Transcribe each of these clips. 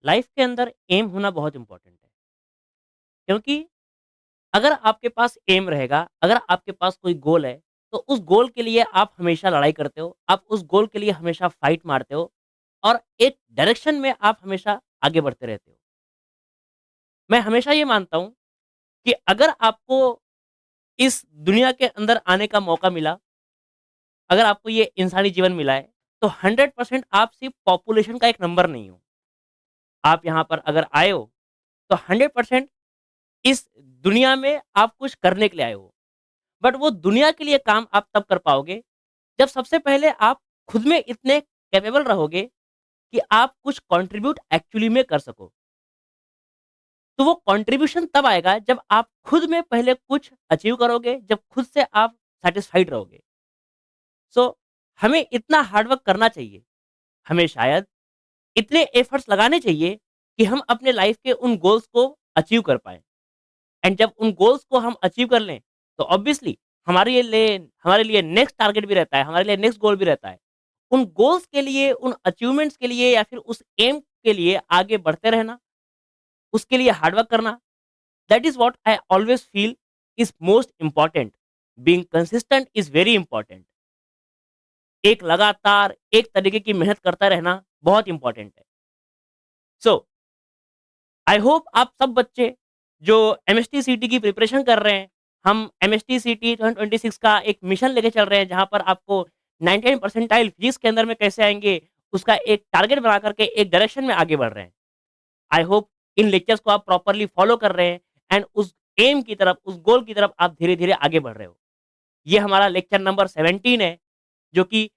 Life के अंदर M होना बहुत इम्पोर्टेंट है। क्योंकि अगर आपके पास एम रहेगा, अगर आपके पास कोई गोल है, तो उस गोल के लिए आप हमेशा लड़ाई करते हो, आप उस गोल के लिए हमेशा फाइट मारते हो और एक डायरेक्शन में आप हमेशा आगे बढ़ते रहते हो। मैं हमेशा ये मानता हूँ कि अगर आपको इस दुनिया के अंदर आने का मौका मिला, अगर आपको ये इंसानी जीवन मिला है, तो 100% आप सिर्फ़ पॉपुलेशन का एक नंबर नहीं हो। आप यहाँ पर अगर आए हो, तो 100% इस दुनिया में आप कुछ करने के लिए आए हो। बट वो दुनिया के लिए काम आप तब कर पाओगे, जब सबसे पहले आप खुद में इतने कैपेबल रहोगे कि आप कुछ कंट्रीब्यूट एक्चुअली में कर सको। तो वो कंट्रीब्यूशन तब आएगा जब आप खुद में पहले कुछ अचीव करोगे, जब खुद से आप सैटिस्फाइड रहोगे। सो हमें इतना हार्ड वर्क करना चाहिए, हमें शायद इतने एफर्ट्स लगाने चाहिए कि हम अपने लाइफ के उन गोल्स को अचीव कर पाएँ। एंड जब उन गोल्स को हम अचीव कर लें, तो ऑब्वियसली हमारे लिए नेक्स्ट टारगेट भी रहता है, हमारे लिए नेक्स्ट गोल भी रहता है। उन गोल्स के लिए, उन अचीवमेंट्स के लिए या फिर उस एम के लिए आगे बढ़ते रहना, उसके लिए हार्ड वर्क करना, that is what I always feel is most important. Being consistent is very important. एक लगातार एक तरीके की मेहनत करता रहना बहुत इम्पोर्टेंट है। सो आई होप आप सब बच्चे जो एमएसटी सीटी की प्रिपरेशन कर रहे हैं, हम एमएसटी सीटी 2026 का एक मिशन लेके चल रहे हैं जहाँ पर आपको 99 परसेंटाइल फिजिक्स के अंदर में कैसे आएँगे, उसका एक टारगेट बना करके एक डायरेक्शन में आगे बढ़ रहे हैं। आई होप इन लेक्चर्स को आप प्रॉपर्ली फॉलो कर रहे हैं एंड उस एम की तरफ, उस गोल की तरफ आप धीरे-धीरे आगे बढ़ रहे हो। ये हमारा लेक्चर नंबर 17 है, जो कि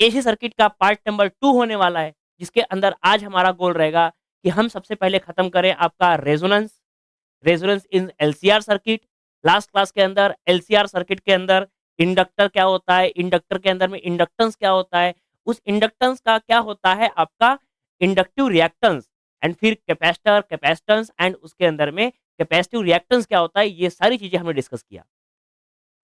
एसी सर्किट का पार्ट नंबर 2 होने वाला है, जिसके अंदर आज हमारा गोल रहेगा कि हम सबसे पहले खत्म करें आपका resonance, resonance in LCR circuit. Last class के अंदर एलसीआर सर्किट के अंदर इंडक्टर क्या होता है, इंडक्टर के अंदर में इंडक्टेंस क्या होता है, उस इंडक्टेंस का क्या होता है आपका इंडक्टिव रिएक्टेंस एंड फिर कैपेसिटर, कैपेसिटेंस एंड उसके अंदर में कैपेसिटिव रिएक्टेंस क्या होता है, ये सारी चीज़ें हमने डिस्कस किया।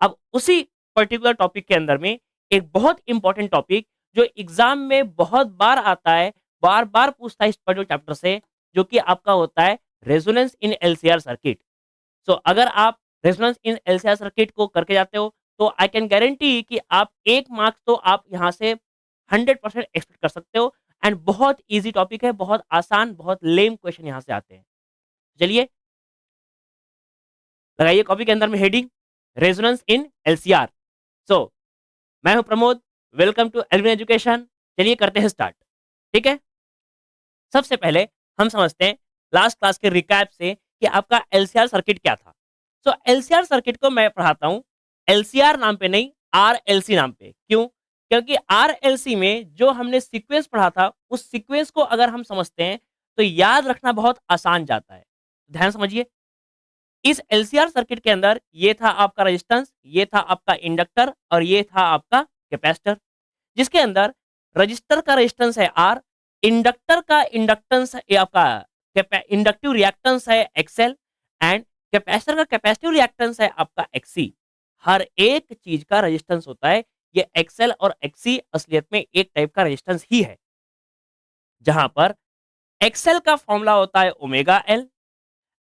अब उसी पर्टिकुलर टॉपिक के अंदर में एक बहुत इंपॉर्टेंट टॉपिक जो एग्जाम में बहुत बार आता है, बार-बार पूछता है इस पर्टिकुलर चैप्टर से, जो कि आपका होता है रेजोनेंस इन एलसीआर सर्किट। सो अगर आप रेजोनेंस इन एलसीआर सर्किट को करके जाते हो, तो आई कैन गारंटी कि आप 1 मार्क्स तो आप यहाँ से 100% एक्सपेक्ट कर सकते हो एंड बहुत ईज़ी टॉपिक है, बहुत आसान, बहुत लेम क्वेश्चन यहाँ से आते हैं। चलिए, लगाइए कॉपी के अंदर में heading resonance in LCR. So मैं हूं Pramod, welcome to Elvin Education. चलिए करते हैं स्टार्ट। ठीक है, सबसे पहले हम समझते हैं लास्ट क्लास के रिकैप से कि आपका एलसीआर सर्किट क्या था। सो एलसीआर सर्किट को मैं पढ़ाता हूं एलसीआर नाम पे नहीं, आरएलसी नाम पे। क्यों? क्योंकि आरएलसी में जो हमने सीक्वेंस पढ़ा था, उस सीक्वेंस को अगर हम समझते हैं तो याद रखना बहुत आसान जाता है। ध्यान समझिए, इस एलसीआर सर्किट के अंदर ये था आपका रेजिस्टेंस, ये था आपका इंडक्टर और ये था आपका कैपेसिटर। जिसके अंदर रजिस्टर का रेजिस्टेंस है आर, इंडक्टर का इंडक्टेंस है आपका इंडक्टिव रिएक्टेंस है एक्सएल एंड कैपेसिटर का कैपेसिटिव रिएक्टेंस है आपका एक्सी। हर एक चीज का रेजिस्टेंस होता है। ये एक्सएल और एक्सी असलियत में एक टाइप का रेजिस्टेंस ही है, जहां पर एक्सएल का फॉर्मूला होता है ओमेगा एल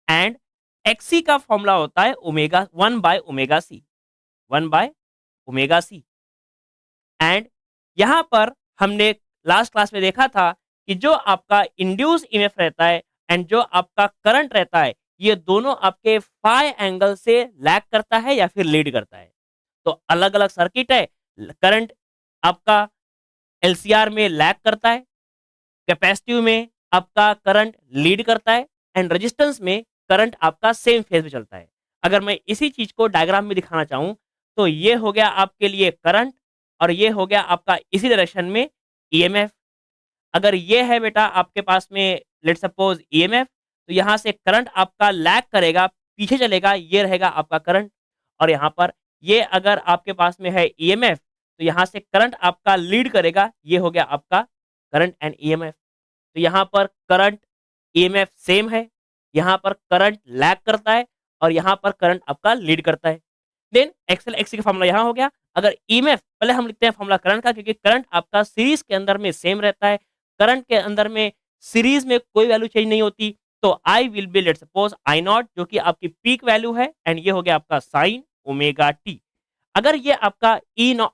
एंड एक्सी का फॉर्मूला होता है ओमेगा 1/ओमेगा सी, 1/ओमेगा सी। एंड यहाँ पर हमने लास्ट क्लास में देखा था कि जो आपका इंड्यूस ईएमएफ रहता है एंड जो आपका करंट रहता है, ये दोनों आपके फाई एंगल से लैग करता है या फिर लीड करता है। तो अलग अलग सर्किट है। करंट आपका एलसीआर में लैग करता है, कैपेसिटिव में आपका करंट लीड करता है एंड रेजिस्टेंस में करंट आपका सेम फेज में चलता है। अगर मैं इसी चीज को डायग्राम में दिखाना चाहूं, तो ये हो गया आपके लिए करंट और ये हो गया आपका इसी डायरेक्शन में ईएमएफ। अगर ये है बेटा आपके पास में लेट्स सपोज ईएमएफ, तो यहाँ से करंट आपका लैग करेगा, पीछे चलेगा, ये रहेगा आपका करंट। और यहाँ पर ये अगर आपके पास में है ईएमएफ, तो यहाँ से करंट आपका लीड करेगा, ये हो गया आपका करंट एंड ईएमएफ। तो यहाँ पर करंट ईएमएफ सेम है, यहाँ पर करंट लैग करता है और यहाँ पर करंट आपका लीड करता है। देन एक्सएल एक्सी का फॉर्मूला यहाँ हो गया। अगर ईएमएफ पहले हम लिखते हैं फॉर्मूला करंट का, क्योंकि करंट आपका सीरीज के अंदर में सेम रहता है। करंट के अंदर में सीरीज में कोई वैल्यू चेंज नहीं होती, तो I will be, let suppose I not, जो कि आपकी पीक वैल्यू है, एंड ये हो गया आपका साइन ओमेगा टी। अगर ये आपका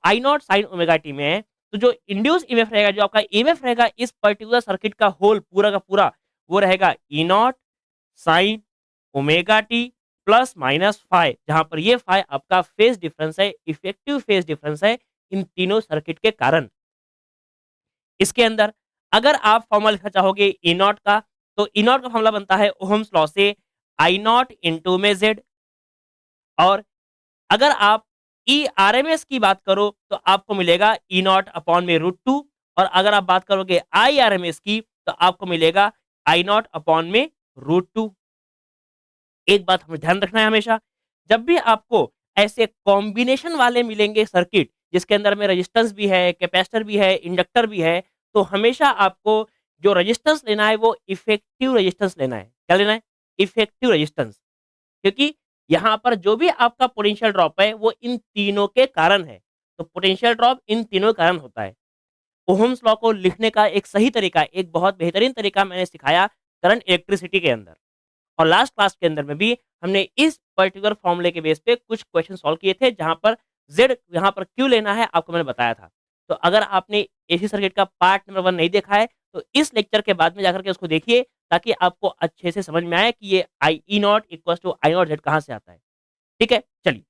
आई नॉट साइन ओमेगा टी में है, तो जो इंड्यूस ईएमएफ रहेगा, जो आपका ईएमएफ रहेगा इस पर्टिकुलर सर्किट का होल पूरा का पूरा, वो रहेगा E naught sine omega t plus minus five, जहां पर ये फाइव आपका फेज डिफरेंस है, इफेक्टिव फेज डिफरेंस है इन तीनों सर्किट के कारण। इसके अंदर अगर आप फॉर्मूला लिखना चाहोगे ई नॉट का, तो ई नॉट का फॉर्मूला बनता है ओहम्स लॉ से आई नॉट इंटू में जेड। और अगर आप ई आर एम एस की बात करो तो आपको मिलेगा ई नॉट अपॉन में रूट टू। और अगर आप बात करोगे आई आर एम एस की तो आपको मिलेगा आई नॉट अपॉन में रूट टू। एक बात हमें ध्यान रखना है हमेशा, जब भी आपको ऐसे कॉम्बिनेशन वाले मिलेंगे सर्किट, जिसके अंदर में रेजिस्टेंस भी है, कैपेसिटर भी है, इंडक्टर भी है, तो हमेशा आपको जो रेजिस्टेंस लेना है वो इफेक्टिव रेजिस्टेंस लेना है। क्या लेना है? Effective resistance. क्योंकि यहाँ पर जो भी आपका पोटेंशियल ड्रॉप है वो इन तीनों के कारण है। तो पोटेंशियल ड्रॉप इन तीनों के कारण होता है। ओहम्स लॉ को लिखने का एक सही तरीका, एक बहुत बेहतरीन तरीका मैंने सिखाया करंट इलेक्ट्रिसिटी के अंदर। और लास्ट क्लास के अंदर में भी हमने इस पर्टिकुलर फॉर्मूले के बेस पे कुछ क्वेश्चन सॉल्व किए थे, जहां पर जेड यहाँ पर क्यों लेना है आपको मैंने बताया था। तो अगर आपने एसी सर्किट का पार्ट नंबर 1 नहीं देखा है तो इस लेक्चर के बाद में जाकर के उसको देखिए, ताकि आपको अच्छे से समझ में आए कि ये I E naught equal to I naught Z कहाँ से आता है। ठीक है, चलिए।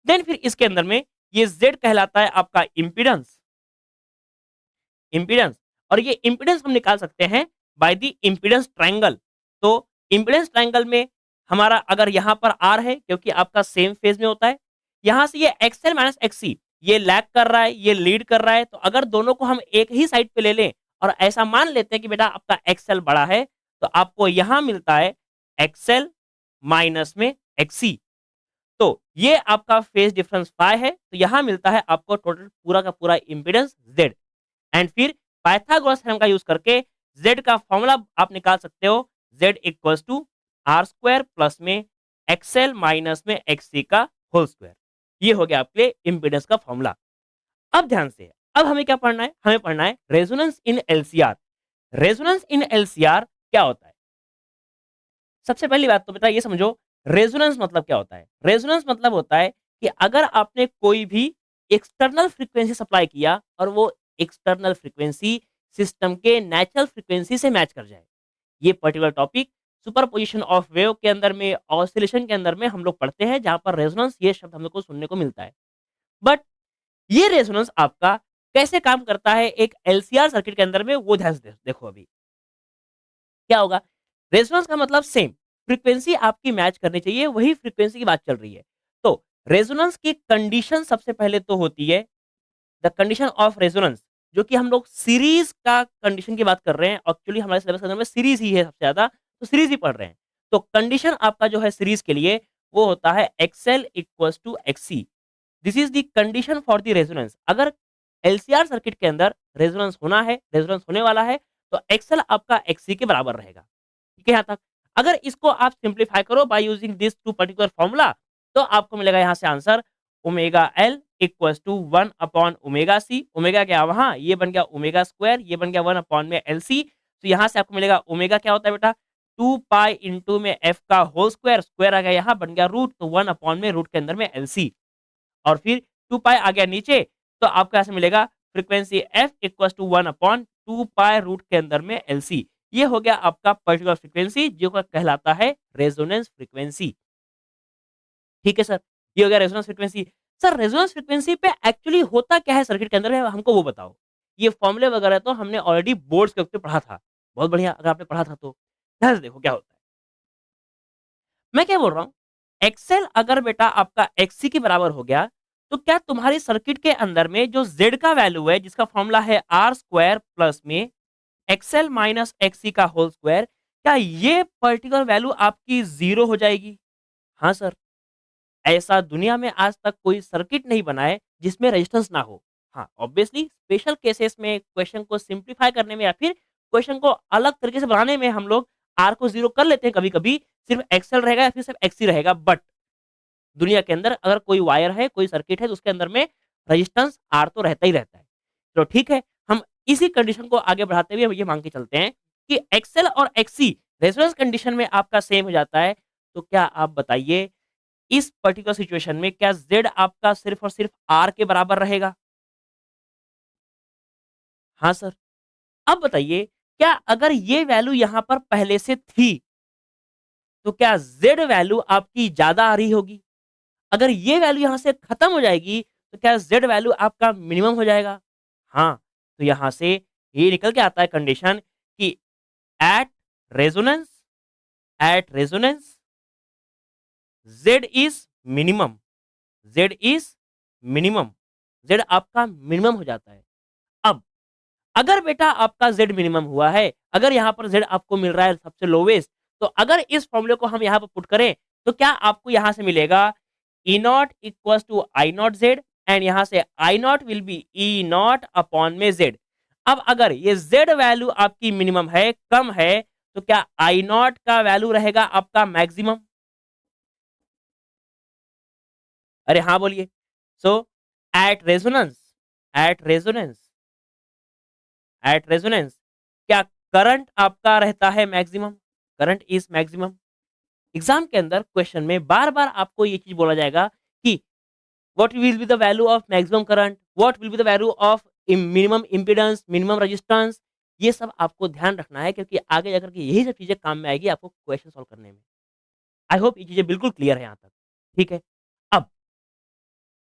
देन फिर इसके अंदर में ये जेड कहलाता है आपका इम्पीडेंस। इम्पीडेंस, और ये इम्पीडेंस हम निकाल सकते हैं बाय द इम्पीडेंस ट्रायंगल। तो इम्पीडेंस ट्रायंगल में हमारा अगर यहाँ पर आर है, क्योंकि आपका सेम फेज में होता है, यहाँ से ये एक्सएल माइनस एक्सी, ये लैग कर रहा है, ये लीड कर रहा है, तो अगर दोनों को हम एक ही साइड पे ले लें और ऐसा मान लेते हैं कि बेटा आपका एक्सएल बड़ा है, तो आपको यहाँ मिलता है एक्सएल माइनस में एक्सी। तो ये आपका फेज डिफरेंस फाई है, तो यहाँ मिलता है आपको टोटल पूरा का पूरा इम्पीडेंस जेड। एंड फिर पाइथागोरस थ्योरम का यूज करके z का फॉर्मूला आप निकाल सकते हो, z equals to R square plus में एक्सएल माइनस में एक्सी का होल स्क्वायर। ये हो गया आपके इम्पीडेंस का फॉर्मूला। अब ध्यान से, अब हमें क्या पढ़ना है? हमें पढ़ना है resonance in LCR. Resonance in LCR क्या होता है? सबसे पहली बात तो बेटा ये समझो, रेजोनेंस मतलब क्या होता है? रेजोनेंस मतलब होता है कि अगर आपने कोई भी एक्सटर्नल फ्रीक्वेंसी सप्लाई किया और वो एक्सटर्नल फ्रीक्वेंसी सिस्टम के नेचुरल फ्रीक्वेंसी से मैच कर जाए। ये particular topic superposition of wave के अंदर में, ऑसिलेशन के अंदर में हम लोग पढ़ते हैं, जहां पर रेजोनेंस ये शब्द हम लोग को सुनने को मिलता है। बट ये रेजोनेंस आपका कैसे काम करता है एक एलसीआर सर्किट के अंदर में, वो ध्यान से देखो। अभी क्या होगा? रेजोनेंस का मतलब सेम फ्रीक्वेंसी आपकी मैच करनी चाहिए, वही फ्रीक्वेंसी की बात चल रही है। तो रेजोनेंस की कंडीशन सबसे पहले तो होती है द कंडीशन ऑफ रेजोनेंस, जो कि हम लोग सीरीज का कंडीशन की बात कर रहे हैं। एक्चुअली हमारे सिलेबस के अंदर में सीरीज ही है सबसे ज्यादा, तो सीरीज ही पढ़ रहे हैं। तो कंडीशन आपका जो है सीरीज के लिए वो होता है XL equals to XC. This is the condition for the resonance. अगर एलसीआर सर्किट के अंदर रेजोनेंस होना है, रेजोनेंस होने वाला है, तो एक्सएल आपका एक्सी के बराबर रहेगा। ठीक है यहाँ तक? अगर इसको आप सिंप्लीफाई करो by using this two particular formula, तो आपको मिलेगा यहाँ से answer omega L equals to 1 upon omega C. Omega क्या वहां, ये बन गया ओमेगा स्क्वायर, ये बन गया 1 अपॉन में एल सी। तो यहाँ से आपको मिलेगा ओमेगा क्या होता है बेटा, 2 पाई इंटू में एफ का होल स्क्वायर, स्क्वायर आ गया यहाँ बन गया रूट, तो 1 अपॉन में रूट के अंदर में एल सी। और फिर 2 पाई आ गया नीचे, तो आपको ऐसे मिलेगा frequency F equals to 1 upon 2 pi root के अंदर में एल सी। ये हो गया आपका पर्टिकुलर फ्रीक्वेंसी, जो कहलाता है रेजोनेंस फ्रीक्वेंसी। ठीक है सर, ये हो गया resonance frequency. Sir resonance frequency पे एक्चुअली होता क्या है सर्किट के अंदर में, हमको वो बताओ। ये फॉर्मूले वगैरह तो हमने ऑलरेडी बोर्ड्स के वक्त पे पढ़ा था, बहुत बढ़िया। अगर आपने पढ़ा था तो ध्यान से देखो क्या होता है। मैं क्या बोल रहा हूँ, एक्सएल अगर बेटा आपका एक्सी के बराबर हो गया, तो क्या तुम्हारी सर्किट के अंदर में जो जेड का वैल्यू है, जिसका फॉर्मूला है आर स्क्वायर प्लस में एक्सएल माइनस एक्सी का होल स्क्वायर, क्या ये पर्टिकुलर वैल्यू आपकी जीरो हो जाएगी? हाँ सर, ऐसा दुनिया में आज तक कोई सर्किट नहीं बना है जिसमें रेजिस्टेंस ना हो। हाँ, ऑब्वियसली स्पेशल केसेस में क्वेश्चन को सिंप्लीफाई करने में या फिर क्वेश्चन को अलग तरीके से बनाने में हम लोग आर को जीरो कर लेते हैं कभी कभी, सिर्फ एक्सएल रहेगा या फिर सिर्फ एक्सी रहेगा। बट दुनिया के अंदर अगर कोई वायर है, कोई सर्किट है, तो उसके अंदर में रेजिस्टेंस आर तो रहता ही रहता है। तो ठीक है, हम इसी कंडीशन को आगे बढ़ाते हुए ये मांग के चलते हैं कि एक्सएल और एक्ससी रेजोनेंस कंडीशन में आपका सेम हो जाता है, तो क्या आप बताइए इस पर्टिकुलर सिचुएशन में क्या Z आपका सिर्फ और सिर्फ R के बराबर रहेगा? हाँ सर। अब बताइए क्या अगर ये वैल्यू यहाँ पर पहले से थी, तो क्या Z वैल्यू आपकी ज़्यादा आ रही होगी? अगर ये वैल्यू यहाँ से खत्म हो जाएगी, तो क्या Z वैल्यू आपका मिनिमम हो जाएगा? हाँ, तो यहाँ से ये निकल के आता है कंडीशन कि eight resonance at resonance Z is minimum, Z is minimum, Z आपका मिनिमम हो जाता है। अब अगर बेटा आपका Z मिनिमम हुआ है, अगर यहाँ पर Z आपको मिल रहा है सबसे लोवेस्ट, तो अगर इस फॉर्मूले को हम यहाँ पर पुट करें, तो क्या आपको यहाँ से मिलेगा E not equals to I not Z and यहाँ से I not will be E not upon में Z। अब अगर ये Z वैल्यू आपकी मिनिमम है, कम है, तो क्या I नॉट का वैल्यू रहेगा आपका मैक्सिमम? अरे हाँ बोलिए। So at resonance at resonance at resonance क्या करंट आपका रहता है maximum? Current is maximum. Exam के अंदर क्वेश्चन में बार बार आपको ये चीज बोला जाएगा कि what will be the value of maximum current, what will be the value of minimum impedance, minimum resistance. ये सब आपको ध्यान रखना है क्योंकि आगे जाकर के यही सब चीजें काम में आएगी आपको क्वेश्चन सॉल्व करने में। आई होप ये चीजें बिल्कुल क्लियर है यहाँ तक। ठीक है। अब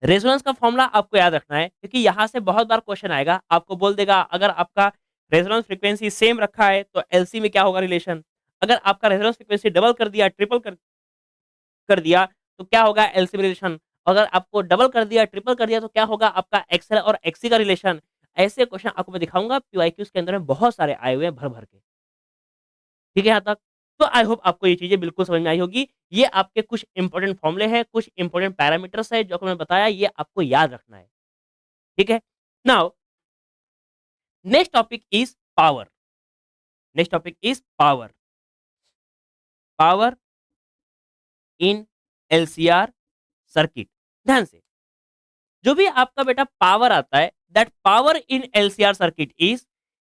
रेजोनेंस का फॉर्मूला आपको याद रखना है क्योंकि यहाँ से बहुत बार क्वेश्चन आएगा, आपको बोल देगा अगर आपका रेजोनेंस फ्रीक्वेंसी सेम रखा है तो एलसी में क्या होगा रिलेशन, अगर आपका रेजोनेंस फ्रीक्वेंसी डबल कर दिया, ट्रिपल कर दिया तो क्या होगा एलसी में रिलेशन, अगर आपको डबल कर दिया, ट्रिपल कर दिया तो क्या होगा आपका एक्सएल और एक्सी का रिलेशन। ऐसे क्वेश्चन आपको मैं दिखाऊंगा पीवाईक्यूज के अंदर में बहुत सारे आए हुए हैं भर भर के। ठीक है यहाँ तक। तो आई होप आपको ये चीजें बिल्कुल समझ में आई होगी। ये आपके कुछ इंपॉर्टेंट फॉर्मूले हैं, कुछ इंपॉर्टेंट पैरामीटर्स है जो कि मैं बताया, ये आपको याद रखना है। ठीक है। Now next topic is power. Next topic is power. Power in LCR circuit. ध्यान से, जो भी आपका बेटा पावर आता है that power in LCR circuit is,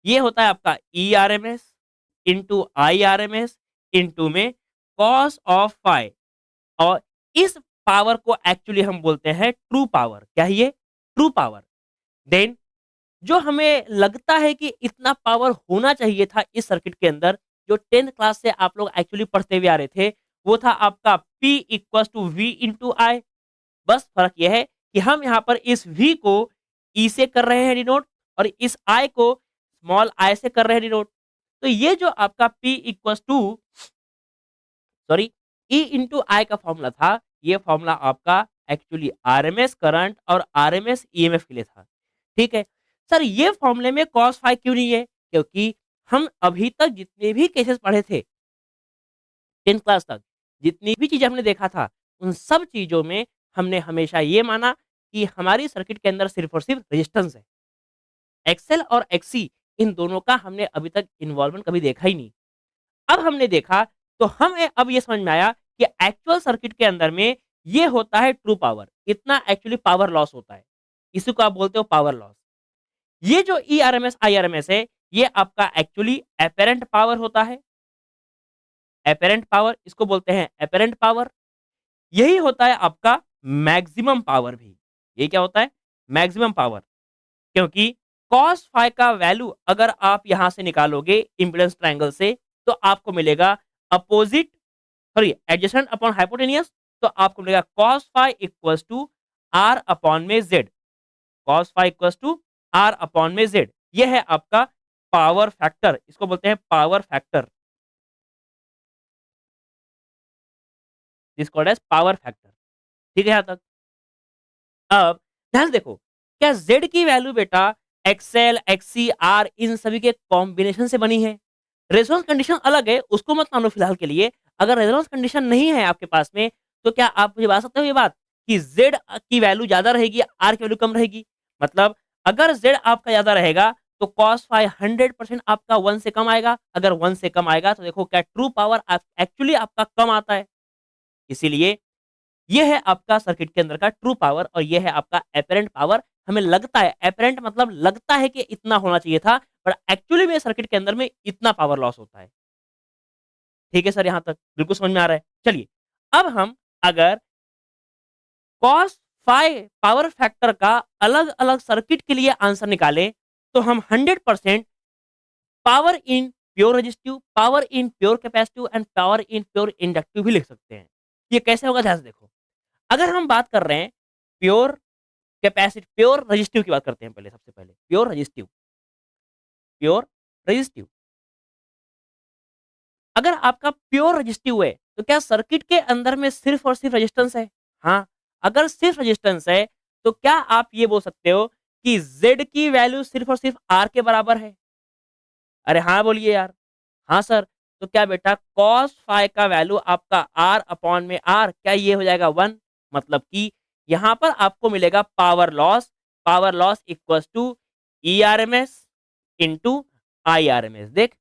ये होता है आपका E R M S into I R M S into में कॉस ऑफ फाई। और इस पावर को एक्चुअली हम बोलते हैं ट्रू पावर। क्या है ये? True power. देन जो हमें लगता है कि इतना पावर होना चाहिए था इस सर्किट के अंदर, जो 10th क्लास से आप लोग एक्चुअली पढ़ते हुए आ रहे थे, वो था आपका P equal to V into I. बस फर्क यह है कि हम यहाँ पर इस V को E से कर रहे हैं डिनोट और इस I को स्मॉल I से कर रहे हैं डिनोट। तो ये जो आपका P equal to sorry E into I का फॉर्मूला था, ये फॉर्मूला आपका एक्चुअली आरएमएस करंट और आरएमएस ईएमएफ के लिए था। ठीक है। सर ये फॉर्मूले में कॉस फाई क्यों नहीं है? क्योंकि हम अभी तक जितने भी केसेस पढ़े थे 10th क्लास तक, जितनी भी चीजें हमने देखा था, उन सब चीजों में हमने हमेशा ये माना कि हमारी सर्किट के अंदर सिर्फ और सिर्फ रेजिस्टेंस है। एक्सएल और एक्सी इन दोनों का हमने अभी तक इन्वॉल्वमेंट कभी देखा ही नहीं। अब हमने देखा तो हमें अब ये समझ में आया कि एक्चुअल सर्किट के अंदर में ये होता है ट्रू पावर, इतना एक्चुअली पावर लॉस होता है, इसी को आप बोलते हो पावर लॉस। ये जो E R M S I R M S है, ये आपका एक्चुअली एपेरेंट पावर होता है। एपेरेंट पावर इसको बोलते हैं, एपेरेंट पावर। यही होता है आपका मैक्सिमम पावर भी। ये क्या होता है? Maximum power. क्योंकि कॉस फाई का वैल्यू अगर आप यहां से निकालोगे इंपेडेंस ट्रायंगल से, तो आपको मिलेगा opposite sorry adjacent upon hypotenuse. तो आपको मिलेगा cos phi equals to R upon में Z. Cos phi equals to R upon में जेड। यह है आपका पावर फैक्टर, इसको बोलते हैं power factor, this called as power factor. ठीक है यहां तक। अब ध्यान से देखो, क्या Z की वैल्यू बेटा एक्सएल एक्सी आर इन सभी के कॉम्बिनेशन से बनी है? रेजोनेंस कंडीशन अलग है, उसको मत मानो फिलहाल के लिए। अगर रेजोनेंस कंडीशन नहीं है आपके पास में, तो क्या आप मुझे बता सकते हो ये बात कि Z की वैल्यू ज्यादा रहेगी, R की वैल्यू कम रहेगी? मतलब अगर Z आपका ज्यादा रहेगा तो cos फाई 100% आपका 1 से कम आएगा। अगर 1 से कम आएगा तो देखो क्या ट्रू पावर एक्चुअली आपका कम आता है। इसीलिए ये है आपका सर्किट के अंदर का ट्रू पावर और ये है आपका एपेरेंट पावर। हमें लगता है, एपेरेंट मतलब लगता है कि इतना होना चाहिए था, बट एक्चुअली में सर्किट के अंदर में इतना पावर लॉस होता है। ठीक है सर, यहाँ तक बिल्कुल समझ में आ रहा है। चलिए, अब हम अगर कॉस फाई पावर फैक्टर का अलग-अलग सर्किट के लिए आंसर निकालें, तो हम 100% power in pure resistive, power in pure capacitive and power in pure inductive भी लिख सकते हैं। ये कैसे होगा ध्यान से देखो। अगर हम बात कर रहे हैं प्योर प्योर रेजिस्टिव की बात करते हैं पहले, सबसे पहले प्योर रेजिस्टिव। अगर आपका प्योर रेजिस्टिव है, तो क्या सर्किट के अंदर में सिर्फ और सिर्फ रेजिस्टेंस है? हाँ, अगर सिर्फ रेजिस्टेंस है, तो क्या आप ये बोल सकते हो कि Z की वैल्यू सिर्फ और सिर्फ R के बराबर है? अरे हाँ बोलिए यार। हाँ सर, तो क्या बेटा कॉस फाई का वैल्यू आपका R अपॉन में R, क्या ये हो जाएगा 1? मतलब कि यहाँ पर आपको मिलेगा power loss equals to ERMS into IRMS। देख,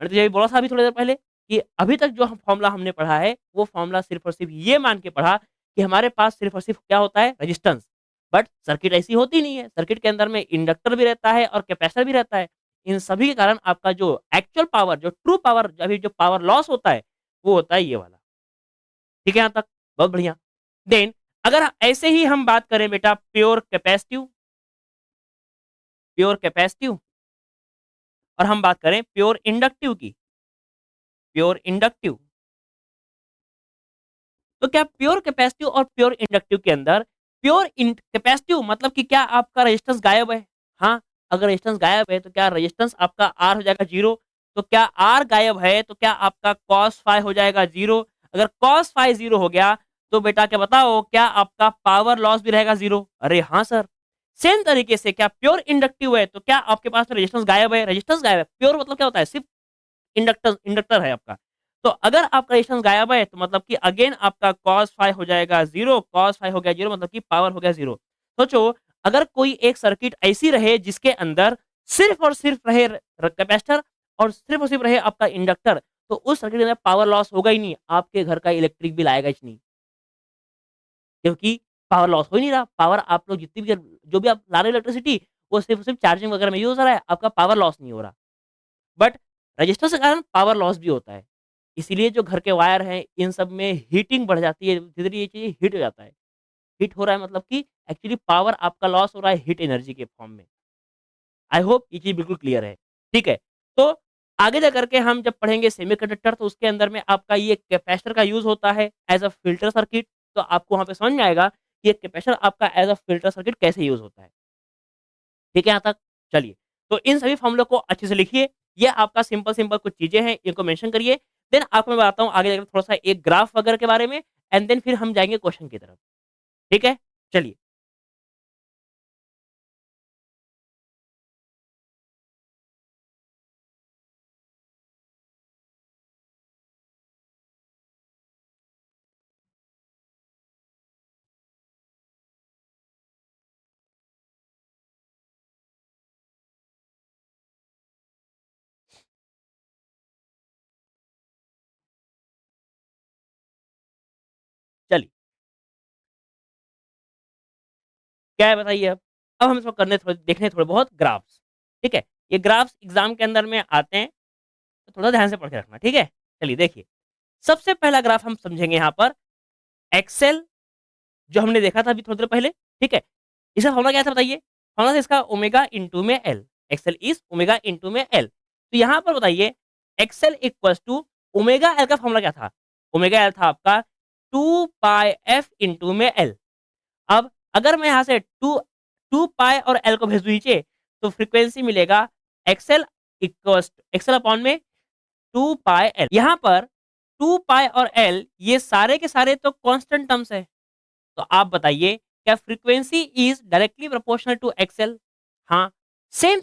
मैंने तुझे अभी बोला था अभी थोड़ी देर पहले कि अभी तक जो हम फॉर्मूला हमने पढ़ा है, वो फॉर्मूला सिर्फ और सिर्फ ये मान के पढ़ा कि हमारे पास सिर्फ और सिर्फ क्या होता है, रेजिस्टेंस। बट सर्किट ऐसी होती नहीं है। सर्किट के अंदर में इंडक्टर भी रहता है और कैपेसिटर भी रहता है। इन सभी के कारण आपका जो एक्चुअल पावर, जो ट्रू पावर, अभी जो पावर लॉस होता है, वो होता है ये वाला। ठीक है यहाँ तक? बहुत बढ़िया। देन अगर ऐसे ही हम बात करें बेटा प्योर कैपेसिटिव और हम बात करें प्योर इंडक्टिव की, प्योर इंडक्टिव, तो क्या प्योर कैपेसिटिव और प्योर इंडक्टिव के अंदर कैपेसिटिव मतलब कि क्या आपका रेजिस्टेंस गायब है? हाँ, अगर रेजिस्टेंस गायब है तो क्या रेजिस्टेंस आपका आर हो जाएगा जीरो? तो क्या आर गायब है तो क्या आपका कॉस फाई हो जाएगा जीरो? अगर कॉस फाई जीरो हो गया तो बेटा क्या बताओ, क्या आपका पावर लॉस भी रहेगा जीरो? अरे हाँ सर। सेम तरीके से क्या प्योर इंडक्टिव है तो क्या आपके पास में रेजिस्टेंस गायब है? रेजिस्टेंस गायब है। प्योर मतलब क्या होता है? सिर्फ इंडक्टर इंडक्टर है आपका। तो अगर आपका रेजिस्टेंस गायब है तो मतलब कि अगेन आपका कॉस फाई हो जाएगा जीरो, कॉस फाई हो गया जीरो मतलब कि पावर हो गया जीरो। सोचो, अगर कोई एक सर्किट ऐसी रहे जिसके अंदर सिर्फ और सिर्फ रहे कैपेसिटर और सिर्फ और सिर्फ रहे आपका इंडक्टर, तो उस सर्किट के अंदर पावर लॉस होगा ही नहीं। आपके घर का इलेक्ट्रिक बिल आएगा ही नहीं, क्योंकि पावर लॉस हो ही नहीं रहा। पावर आप लोग जितनी भी जो भी आप ला रहे हो इलेक्ट्रिसिटी, वो सिर्फ सिर्फ चार्जिंग वगैरह में यूज हो रहा है, आपका पावर लॉस नहीं हो रहा। बट रजिस्टर के कारण पावर लॉस भी होता है। इसीलिए जो घर के वायर हैं, इन सब में हीटिंग बढ़ जाती है, धीरे-धीरे ये चीज़ें हीट हो जाता है। हीट हो रहा है मतलब कि एक्चुअली पावर आपका लॉस हो रहा है हीट एनर्जी के फॉर्म में। आई होप ये चीज़ बिल्कुल क्लियर है। ठीक है? तो आगे जा करके हम जब पढ़ेंगे सेमीकंडक्टर, तो उसके अंदर में आपका ये कैपेसिटर का यूज़ होता है एज़ अ फ़िल्टर सर्किट। तो आपको वहाँ पे समझ में आएगा कि एक कैपेसिटर आपका एज़ अ फ़िल्टर सर्किट कैसे यूज़ होता है। ठीक है यहाँ तक? चलिए, तो इन सभी फ़ॉर्मूलों को अच्छे से लिखिए। ये आपका सिंपल-सिंपल कुछ चीज़ें हैं, इनको मेंशन करिए। देन आपको मैं बताता हूँ आगे जाकर थोड़ा-सा एक ग्राफ वगैरह के बारे में, एंड देन फिर हम जाएँगे क्वेश्चन की तरफ। ठीक है? चलिए, चलिए, क्या है बताइए अब? अब हम इसको करने थोड़े देखने थोड़े बहुत ग्राफ्स। ठीक है? ये ग्राफ्स एग्ज़ाम के अंदर में आते हैं, तो थोड़ा ध्यान से पढ़ के रखना, ठीक है? चलिए देखिए, सबसे पहला ग्राफ हम समझेंगे यहाँ पर एक्सेल, जो हमने देखा था अभी थोड़ी देर पहले, ठीक है? इसका फ़ॉर्मूला क्या था बताइए? फ़ॉर्मूला था इसका ओमेगा इंटू में L. XL is omega into में एल। तो यहाँ पर बताइए XL equals to omega L का फ़ॉर्मूला क्या था? ओमेगा एल था आपका 2 पाई एफ इंटू में एल। अब अगर मैं यहाँ से 2 पाई और एल को भेज दूँ नीचे, तो फ्रीक्वेंसी मिलेगा एक्सेल अपॉन में 2 पाई एल। यहाँ पर 2 पाई और एल ये सारे के सारे तो कांस्टेंट टर्म्स है। तो आप बताइए क्या frequency is directly proportional to XL? हाँ, सेम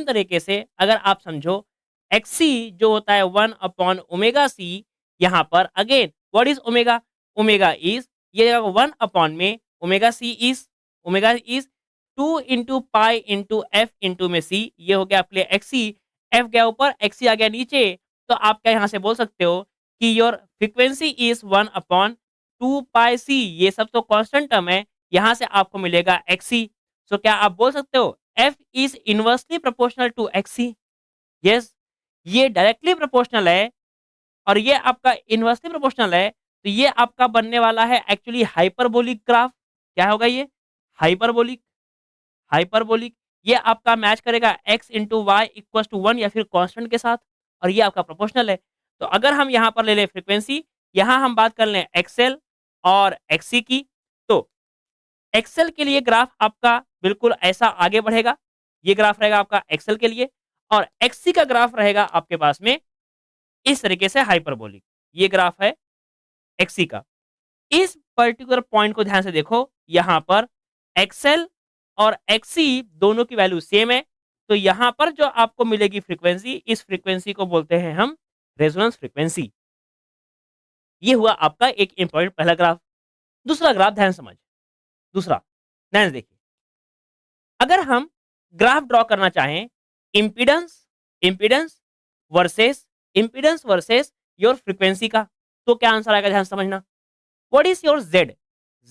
तरीके से अगर आप समझो एक्सी जो होता है 1/ओमेगा सी, यहाँ पर again what is omega? Omega is ये 1 में omega is 2 into pi into F into में सी। ये हो गया आपके लिए एक्सी, एफ गया ऊपर, एक्सी आ गया नीचे। तो आप क्या यहाँ से बोल सकते हो कि योर फ्रीक्वेंसी इज 1/2 पाई सी। ये सब तो कांस्टेंट टर्म है, यहाँ से आपको मिलेगा एक्सी। सो क्या आप बोल सकते हो F is inversely proportional to XC. Yes, ये डायरेक्टली प्रोपोर्शनल है और ये आपका इनवर्सली प्रोपोर्शनल है, तो ये आपका बनने वाला है एक्चुअली हाइपरबोलिक ग्राफ। क्या होगा ये? हाइपरबोलिक। हाइपरबोलिक, ये आपका मैच करेगा x into Y equal to 1 या फिर कांस्टेंट के साथ, और ये आपका प्रोपोर्शनल है। तो अगर हम यहाँ पर ले लें फ्रीक्वेंसी, यहाँ हम बात कर लें एक्सएल और एक्सी की, तो एक्सेल के लिए ग्राफ आपका बिल्कुल ऐसा आगे बढ़ेगा। ये ग्राफ रहेगा आपका एक्सेल के लिए, और एक्सी का ग्राफ रहेगा आपके पास में इस तरीके से हाइपरबोलिक। ये ग्राफ है एक्सी का। इस पर्टिकुलर पॉइंट को ध्यान से देखो, यहाँ पर एक्सेल और एक्सी दोनों की वैल्यू सेम है, तो यहाँ पर जो आपको मिलेगी फ्रीक्वेंसी, इस फ्रीक्वेंसी को बोलते हैं हम रेजोनेंस फ्रीक्वेंसी। ये हुआ आपका एक इंपॉर्टेंट पहला ग्राफ। दूसरा ग्राफ ध्यान से समझ, दूसरा ध्यान से देखिए। अगर हम ग्राफ ड्रॉ करना चाहें impedance impedance impedance versus your frequency का, तो क्या आंसर आएगा? ध्यान से समझना। What is your Z?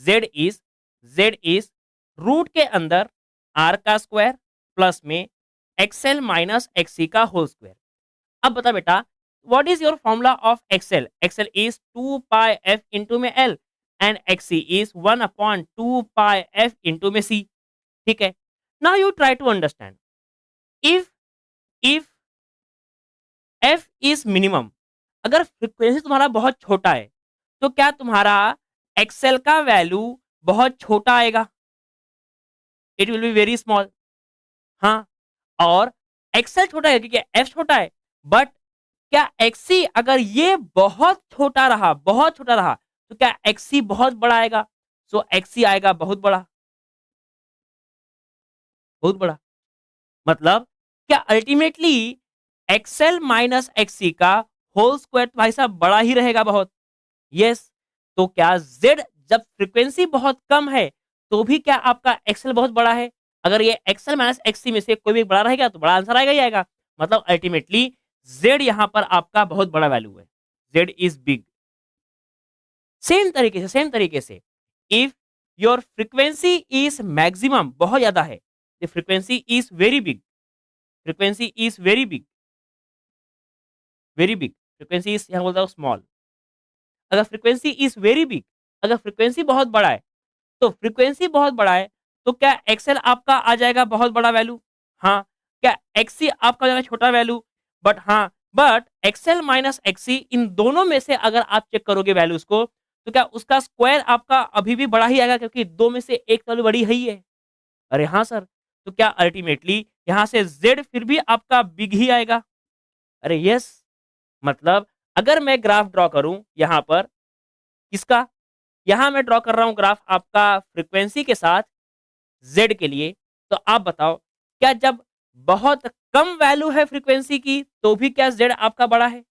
Z is root के अंदर आर का स्क्वायर प्लस में एक्सएल माइनस एक्सी का होल स्क्वायर। अब बता बेटा, what is your formula of XL? XL is 2 pi F into में L and XC is 1 upon 2 pi F into में सी। ठीक है, now you try to understand, if if F is minimum, अगर frequency तुम्हारा बहुत छोटा है, तो क्या तुम्हारा एक्सएल का वैल्यू बहुत छोटा आएगा? It will be very small. हाँ, और एक्सएल छोटा है क्योंकि एफ छोटा है, बट क्या एक्सी अगर ये बहुत छोटा रहा, तो क्या एक्सी बहुत बड़ा आएगा? सो एक्सी आएगा बहुत बड़ा, बहुत बड़ा। मतलब क्या अल्टीमेटली एक्सएल माइनस एक्सी का होल स्क्वायर तो भाई साहब बड़ा ही रहेगा बहुत। यस, तो क्या जेड जब फ्रीक्वेंसी बहुत कम है, तो भी क्या आपका एक्सएल बहुत बड़ा है? अगर ये एक्सएल माइनस एक्सी में से कोई भी बड़ा रहेगा, तो बड़ा आंसर आएगा ही आएगा। मतलब अल्टीमेटली जेड यहां पर आपका बहुत बड़ा वैल्यू है, जेड इज बिग। सेम तरीके से if your frequency is maximum, बहुत ज्यादा है, the frequency is very big, frequency is very big, very big, frequency is यहां बोलता हूं स्मॉल। अगर फ्रीक्वेंसी इज वेरी बिग, अगर फ्रीक्वेंसी बहुत बड़ा है, तो फ्रीक्वेंसी बहुत बड़ा है, तो क्या एक्सएल आपका आ जाएगा बहुत बड़ा वैल्यू? हाँ। क्या एक्सी आपका आ जाएगा छोटा वैल्यू? बट हाँ, बट एक्सएल माइनस एक्सी इन दोनों में से अगर आप चेक करोगे वैल्यूज को, तो क्या उसका स्क्वायर आपका अभी भी बड़ा ही आएगा, क्योंकि दो में से एक वैल्यू बड़ी है ही है। अरे हाँ सर, तो क्या अल्टीमेटली यहां से जेड फिर भी आपका बिग ही आएगा? अरे यस, मतलब अगर मैं ग्राफ ड्रॉ करूं यहां पर, किसका? यहां मैं ड्रॉ कर रहा हूं ग्राफ आपका फ्रीक्वेंसी के साथ जेड के लिए, तो आप बताओ, क्या जब बहुत कम वैल्यू है फ्रीक्वेंसी की, तो भी क्या जेड आपका बड़ा है?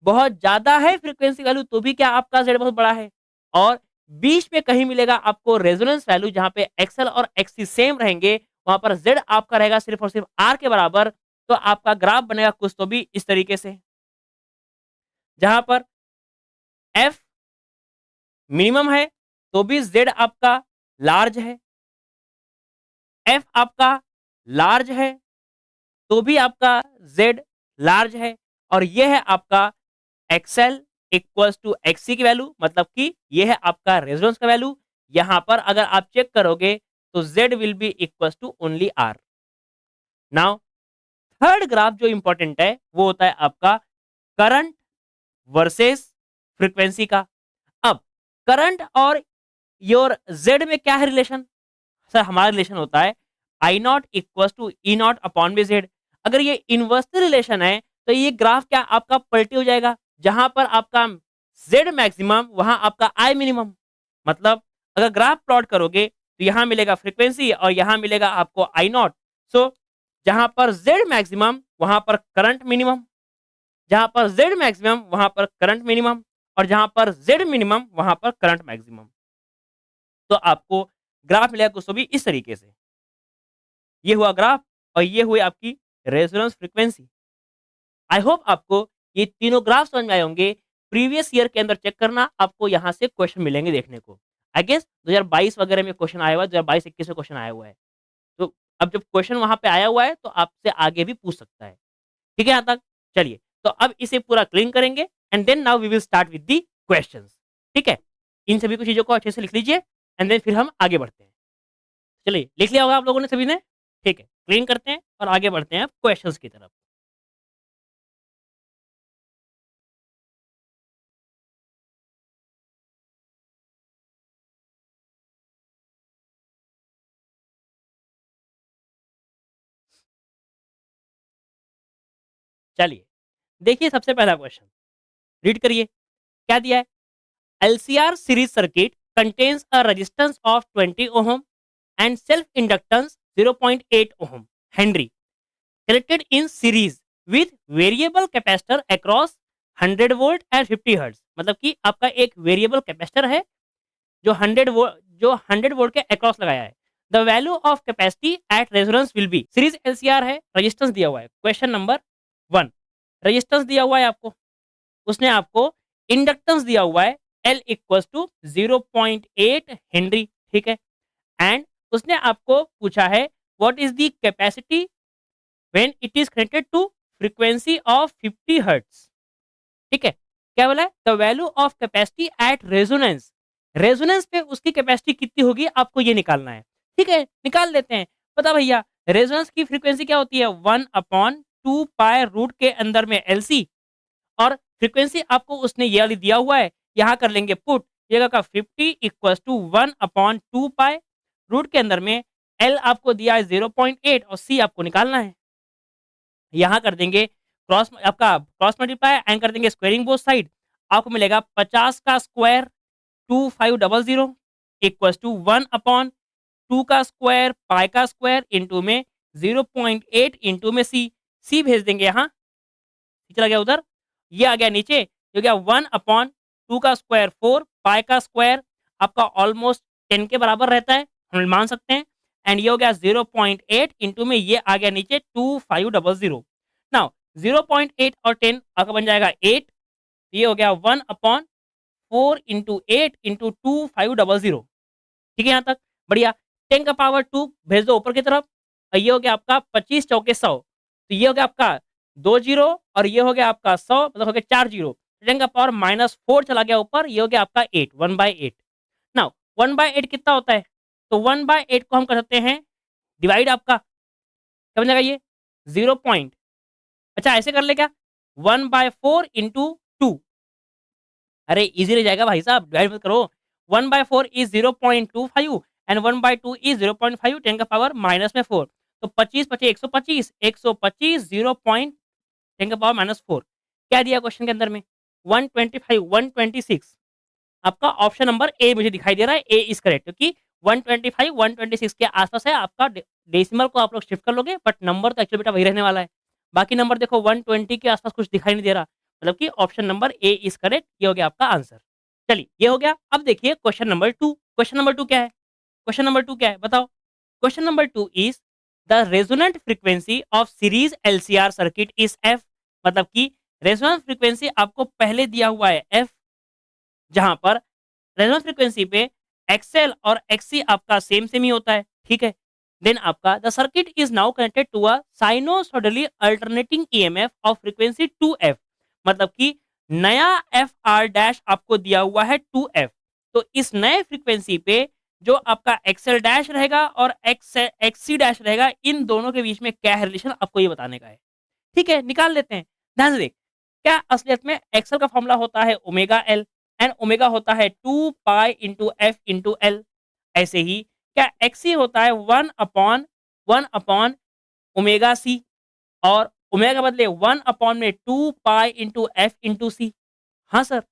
बहुत ज्यादा है फ्रीक्वेंसी वैल्यू, तो भी क्या आपका जेड बहुत बड़ा है? और बीच में कहीं मिलेगा आपको रेजोनेंस वैल्यू, जहां पे एक्सएल और एक्सी सेम रहेंगे, वहां पर जेड आपका रहेगा सिर्फ और सिर्फ आर के बराबर। तो आपका ग्राफ बनेगा कुछ तो भी इस तरीके से, जहां पर एफ मिनिमम है, तो भी जेड आपका लार्ज है, एफ आपका लार्ज है, तो भी आपका जेड लार्ज है, और ये है आपका एक्सएल इक्वल्स टू एक्सी की वैल्यू, मतलब कि ये है आपका रेजोनेंस का वैल्यू। यहां पर अगर आप चेक करोगे, तो Z will be equals to only R. Now third graph जो इंपॉर्टेंट है, वो होता है आपका करंट वर्सेस फ्रीक्वेंसी का। अब करंट और योर जेड में क्या है रिलेशन? सर हमारा रिलेशन होता है I naught equal to E not upon में जेड। अगर ये इनवर्सली रिलेशन है, तो ये ग्राफ क्या आपका पलटी हो जाएगा, जहां पर आपका जेड मैक्सिमम वहां आपका आई मिनिमम। मतलब अगर ग्राफ प्लॉट करोगे, तो यहां मिलेगा फ्रीक्वेंसी और यहां मिलेगा आपको आई नॉट। सो जहां पर जेड मैक्सिमम वहां पर करंट मिनिमम, जहां पर जेड मैक्सिमम वहां पर करंट मिनिमम, और जहां पर जेड मिनिमम वहां पर करंट मैक्सिमम। तो आपको ग्राफ मिलेगा कुछ तो भी इस तरीके से। ये हुआ ग्राफ, और ये हुई आपकी रेजोनेंस फ्रीक्वेंसी। आई होप आपको ये तीनों ग्राफ समझ में आए होंगे। प्रीवियस ईयर के अंदर चेक करना, आपको यहाँ से क्वेश्चन मिलेंगे देखने को। आई गेस 2022 वगैरह में क्वेश्चन आया हुआ है, 2022-21 में क्वेश्चन आया हुआ है। तो अब जब क्वेश्चन वहाँ पे आया हुआ है तो आपसे आगे भी पूछ सकता है। ठीक है यहाँ तक? चलिए, तो अब इसे पूरा क्लीन करेंगे and then now we will start with the questions. ठीक है? इन सभी को चीज़ों को अच्छे से लिख लीजिए एंड देन फिर हम आगे बढ़ते हैं। चलिए, लिख लिया होगा आप लोगों ने सभी ने? ठीक है, क्लीन करते हैं और आगे बढ़ते हैं क्वेश्चंस की तरफ। चलिए, देखिए सबसे पहला क्वेश्चन, रीड करिए, क्या दिया है? LCR series circuit contains a resistance of 20 ohm and self-inductance 0.8 ohm Henry connected in series with variable capacitor across 100 volt and 50 hertz. मतलब कि आपका एक वेरिएबल कैपेसिटर है जो 100 वोल्ट के अक्रॉस लगाया है। The value of capacity at resonance will be, series LCR है, रेजिस्टेंस दिया हुआ है। क्वेश्चन नंबर 1, रेजिस्टेंस दिया हुआ है आपको, उसने आपको इंडक्टेंस दिया हुआ है L इक्वल्स टू 0.8 हेनरी। ठीक है, एंड उसने आपको पूछा है what is the capacity when it is connected to frequency of 50 hertz. ठीक है, क्या बोला है? The value of capacity at resonance, resonance पे उसकी कैपेसिटी कितनी होगी आपको ये निकालना है। ठीक है, निकाल लेते हैं। पता भैया, रेजोनेंस की फ्रीक्वेंसी क्या होती है? 1/2 पाई रूट के अंदर में एलसी, और फ्रीक्वेंसी आपको उसने ये वाली दिया हुआ है, यहाँ कर लेंगे पुट, ये का 50 इक्वल्स टू 1/2 पाई रूट के अंदर में एल आपको दिया है 0.8 और सी आपको निकालना है। यहाँ कर देंगे क्रॉस, आपका क्रॉस मल्टीप्लाई एंड कर देंगे स्क्वायरिंग बोथ साइड, आपको मिलेगा 50 का स्क्वायर 2500 इक्वल्स टू 1/2 का स्क्वायर पाई का स्क्वायर इंटू में 0.8 इंटू में सी, सी भेज देंगे यहाँ, चला गया उधर, ये आ गया नीचे, ये हो गया 1/2 का स्क्वायर 4 पाई का स्क्वायर आपका ऑलमोस्ट 10 के बराबर रहता है, हम मान सकते हैं, एंड ये हो गया 0.8 इंटू में ये आ गया नीचे 2500। नाउ 0.8 और 10 आपका बन जाएगा 8, ये हो गया 1/4 इंटू 8 इंटू 2500। ठीक है यहाँ तक? बढ़िया। 10 का पावर 2 भेज दो ऊपर की तरफ, और ये हो गया आपका 25 चौके 100, तो ये हो गया आपका 2 जीरो, और ये हो गया आपका 100, मतलब हो गया 4 जीरो। 10 का पावर -4 चला गया ऊपर, ये हो गया आपका 8, 1/8। नाउ 1/8 कितना होता है? तो 1/8 को हम कर सकते हैं डिवाइड, आपका क्या बन जाएगा ये? 0 पॉइंट, अच्छा ऐसे कर ले क्या? 1/4 इंटू 2, अरे ईज़ी रह जाएगा भाई साहब, डिवाइड मत करो। 1/4 इज़ 0.25 एंड 1/2 इज़ 0.5, 10 का पावर माइनस में 4, तो 25 पचे 125, 125 10 का पावर -4। क्या दिया क्वेश्चन के अंदर में? 125, 126, आपका ऑप्शन नंबर ए मुझे दिखाई दे रहा है, ए इज़ करेक्ट, क्योंकि 125, 126 के आस-पास है आपका, डेसिमल को आप लोग शिफ्ट कर लोगे, बट नंबर तो एक्चुअली बेटा वही रहने वाला है। बाकी नंबर देखो 120 के आस-पास कुछ दिखाई नहीं दे रहा, मतलब कि option number A is correct, ये हो गया आपका आंसर। चलिए, ये हो गया। अब देखिए क्वेश्चन नंबर 2, क्वेश्चन नंबर 2 क्या है? क्वेश्चन नंबर 2 क्या है बताओ? Question number 2 is the resonant frequency of series LCR circuit is F, मतलब कि रेजोनेंट फ्रीक्वेंसी आपको पहले दिया हुआ है एफ, जहाँ पर रेजोनेंस फ्रीक्वेंसी पे एक्सएल और एक्ससी आपका सेम सेम ही होता है। ठीक है, देन आपका the circuit is now connected to a sinusoidally alternating EMF of frequency 2f, मतलब कि नया एफ आर डैश आपको दिया हुआ है 2f। तो इस नए फ्रीक्वेंसी पे जो आपका एक्सएल डैश रहेगा और एक्ससी डैश रहेगा, इन दोनों के बीच में क्या है रिलेशन, आपको ये बताने का है। ठीक है, निकाल लेते हैं। ध्यान से देख, क्या असलियत में एक्सेल का फॉर्मूला होता है ओमेगा एल, एंड ओमेगा होता है 2 पाई इंटू एफ इंटू एल। ऐसे ही क्या एक्सी होता है 1/1 ओमेगा सी, और ओमेगा के बदले 1 में 2 पाई इंटू एफ इंटू सी। हाँ सर,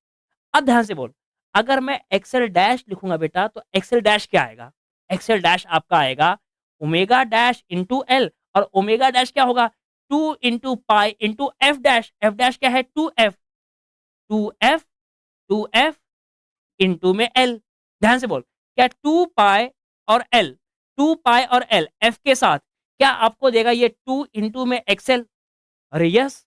अब ध्यान से बोल, अगर मैं एक्सेल डैश लिखूंगा बेटा, तो एक्सेल डैश क्या आएगा? एक्सेल डैश आपका आएगा ओमेगा डैश इंटू एल, और ओमेगा डैश क्या होगा? 2 into pi into F dash क्या है? 2f, 2f, 2f इंटू में एल। ध्यान से बोल, क्या 2 पाई और एल, 2 पाई और एल एफ के साथ क्या आपको देगा ये 2 इंटू में एक्सएल? अरे यस।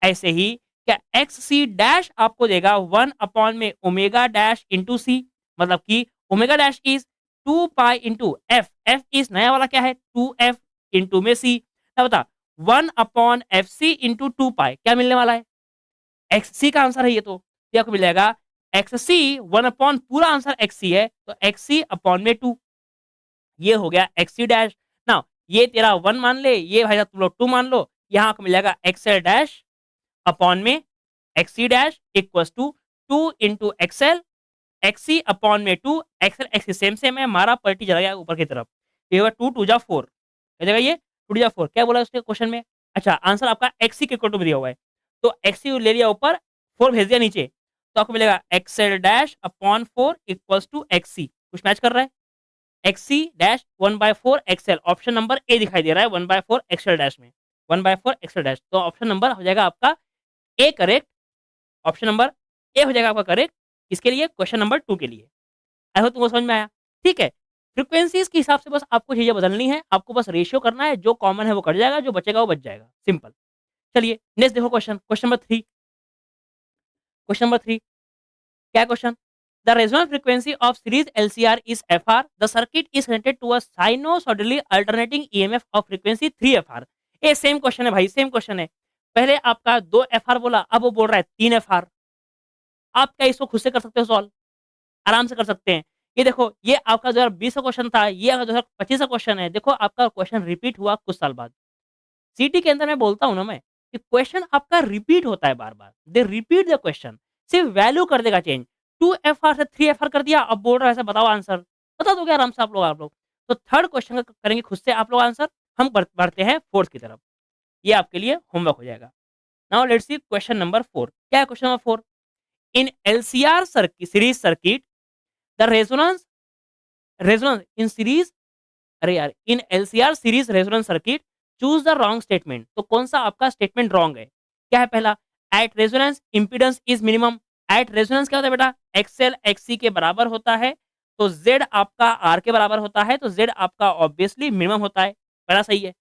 ऐसे ही क्या एक्स सी डैश आपको देगा 1 में ओमेगा डैश इंटू सी, मतलब कि omega dash is 2 pi into F, F is नया वाला क्या है? 2f, इंटू में सी। क्या बता 1/fc इंटू 2 पाई क्या मिलने वाला है? एक्स सी का आंसर है ये, तो ये आपको मिल जाएगा एक्स सी 1 अपॉन पूरा आंसर एक्स सी है तो एक्स सी अपॉन में 2, ये हो गया एक्स सी डैश ना। ये तेरा 1 मान ले, ये भाई साहब तुम लोग 2 मान लो, यहाँ आपको मिल जाएगा एक्सएल डैश अपॉन में X C dash equal to 2 into X C upon में 2, एक्सएल एक्स सेम सेम है, हमारा पलटी चला गया ऊपर की तरफ, ये होगा 2 2 जा 4, क्या जगह ये 2 2 जा 4, क्या बोला उसने क्वेश्चन में? अच्छा आंसर आपका एक्स सी के इक्वल टू में दिया हुआ है, तो एक्स सी ले लिया ऊपर, 4 भेज दिया नीचे, तो आपको मिलेगा XL dash upon 4 equals to X C, कुछ मैच कर रहा है? X C dash 1/4 XL, option number A दिखाई दे रहा है 1/4 एक्सएल डैश में, 1/4 एक्सएल डैश, तो ऑप्शन नंबर हो जाएगा आपका A correct, option number A हो जाएगा आपका करेक्ट, इसके लिए क्वेश्चन नंबर 2 के लिए। आई होप तुमको समझ में आया, ठीक है। फ्रीक्वेंसीज के हिसाब से बस आपको चीजें बदलनी है, आपको बस रेशियो करना है, जो कॉमन है वो कट जाएगा, जो बचेगा वो बच जाएगा, सिंपल। चलिए नेक्स्ट देखो question, question number 3, question number 3 क्या question? The resonance frequency of series LCR is FR, the circuit is connected to a sinusoidally alternating EMF of frequency 3 FR. ये सेम क्वेश्चन है भाई, सेम क्वेश्चन है, पहले आपका 2 FR बोला, अब वो बोल रहा है 3 एफआर। आप क्या इसको खुद से कर सकते हो सॉल्व, आराम से कर सकते हैं। ये देखो ये आपका 2020 का क्वेश्चन था, ये आपका 2025 का क्वेश्चन है, देखो आपका क्वेश्चन रिपीट हुआ कुछ साल बाद। सीटी के अंदर मैं बोलता हूँ ना मैं कि क्वेश्चन आपका रिपीट होता है बार बार, दे रिपीट द क्वेश्चन, सिर्फ वैल्यू कर देगा चेंज। 2 एफआर से 3 एफआर कर दिया, अब बोल रहा है ऐसा, बताओ आंसर, बता दोगे आराम से आप लोग। तो थर्ड क्वेश्चन का करेंगे खुद से आप लोग आंसर, हम बढ़ते हैं फोर्थ की तरफ, ये आपके लिए होमवर्क हो जाएगा। Now let's see question number 4, क्या है question number 4? In LCR circuit series circuit the resonance in series, अरे यार, in LCR series resonance circuit choose the wrong statement, तो कौन सा आपका स्टेटमेंट रॉन्ग है? क्या है पहला? At resonance impedance is minimum. Eight resonance क्या होता है बेटा? एक्सएल एक्ससी के बराबर होता है, तो जेड आपका आर के बराबर होता है, तो जेड आपका ऑब्वियसली मिनिमम होता है, पहला सही है।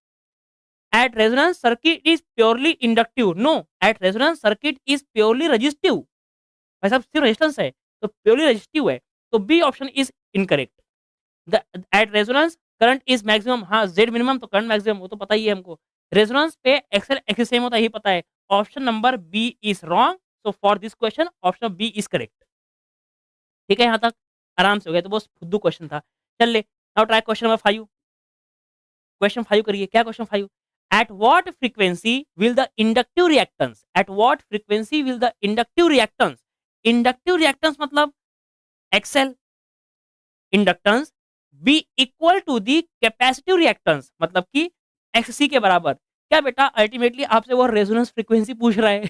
At resonance circuit is purely inductive, no, at resonance circuit is purely resistive, भाई साहब सिर्फ रेजिस्टेंस है तो प्योरली रजिस्टिव है, तो B option is incorrect. The at resonance current is maximum, हाँ जेड मिनिमम तो करंट मैक्सिमम, वो तो पता ही है हमको। रेजोनेंस पे एक्सएल एक्सिस सेम होता है, यही पता है। Option number B is wrong, so for this question option B is correct. ठीक है, यहाँ तक आराम से हो गया, तो बहुत फुद्दू क्वेश्चन था। चल ले, now try question number 5, question 5 करिए, क्या question 5? At what frequency will the inductive reactance, at what frequency will the inductive reactance, inductive reactance मतलब XL, inductance be equal to the capacitive reactance मतलब कि एक्ससी के बराबर। क्या बेटा अल्टीमेटली आपसे वो रेजोनेंस फ्रीक्वेंसी पूछ रहा है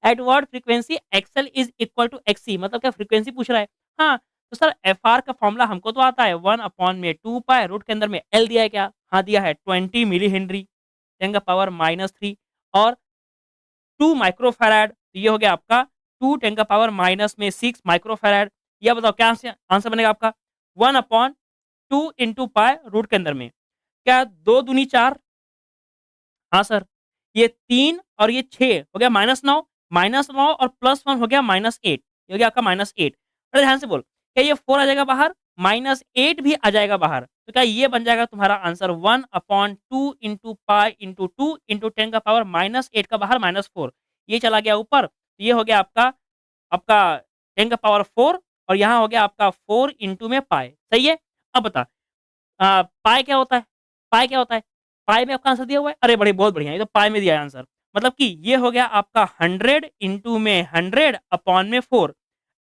at what frequency XL is equal to XC, मतलब क्या फ्रीक्वेंसी पूछ रहा है? हाँ, तो सर एफ आर का फॉर्मूला हमको तो आता है 1/2 पाई, रूट के अंदर में एल दिया है, क्या? हाँ दिया है 20 मिली हेनरी 10⁻³ और 2 माइक्रोफैराड, तो ये हो गया आपका 2 10⁻⁻6 माइक्रोफैराड। यह बताओ क्या आंसर बनेगा आपका? 1/2 इंटू पाई रूट के अंदर में, क्या 2 दूनी 4, हाँ सर, ये 3 और ये 6 हो गया -9, -9 और +1 हो गया -8, ये हो गया आपका -8। अरे ध्यान से बोल, क्या ये 4 आ जाएगा बाहर, -8 भी आ जाएगा बाहर, तो क्या ये बन जाएगा तुम्हारा answer 1/2 into pi into 2 into 10⁻⁻8 का बाहर -4, ये चला गया ऊपर, तो ये हो गया आपका आपका 10⁻4 और यहाँ हो गया आपका 4 इंटू में पाई, सही है। अब बता पाई क्या होता है? पाई क्या होता है? पाई में आपका आंसर दिया हुआ है, अरे बड़े बहुत बढ़िया, ये तो पाई में दिया है आंसर, मतलब कि ये हो गया आपका 100 इंटू में 100 अपॉन में 4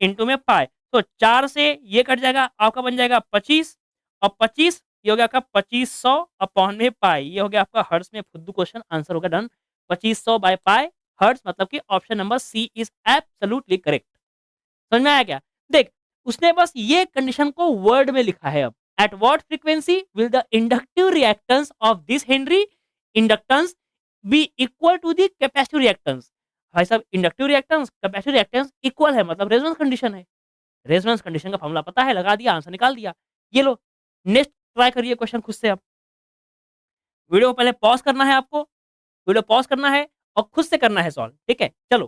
इंटू में पाई, तो 4 से ये कट जाएगा, आपका बन जाएगा 25 और 25 ये हो गया आपका 2500 अपॉन में पाई, ये हो गया आपका हर्ट्ज में फुद्दू क्वेश्चन, आंसर हो गया डन 2500 बाय पाई हर्ट्ज, मतलब कि option number C is absolutely correct. समझ में आया क्या? देख, उसने बस ये कंडीशन को वर्ड में लिखा है। अब at what frequency will the inductive reactance of this henry inductance be equal to the capacitive reactance. भाई साहब inductive reactance capacitive reactance equal है, मतलब रेजोनेंस कंडीशन है, रेजोनेंस कंडीशन का फॉर्मूला पता है, लगा दिया, आंसर निकाल दिया। ये लो, नेक्स्ट ट्राई करिए क्वेश्चन खुद से। अब वीडियो को पहले पॉज करना है आपको, वीडियो पॉज करना है और खुद से करना है सॉल्व, ठीक है? चलो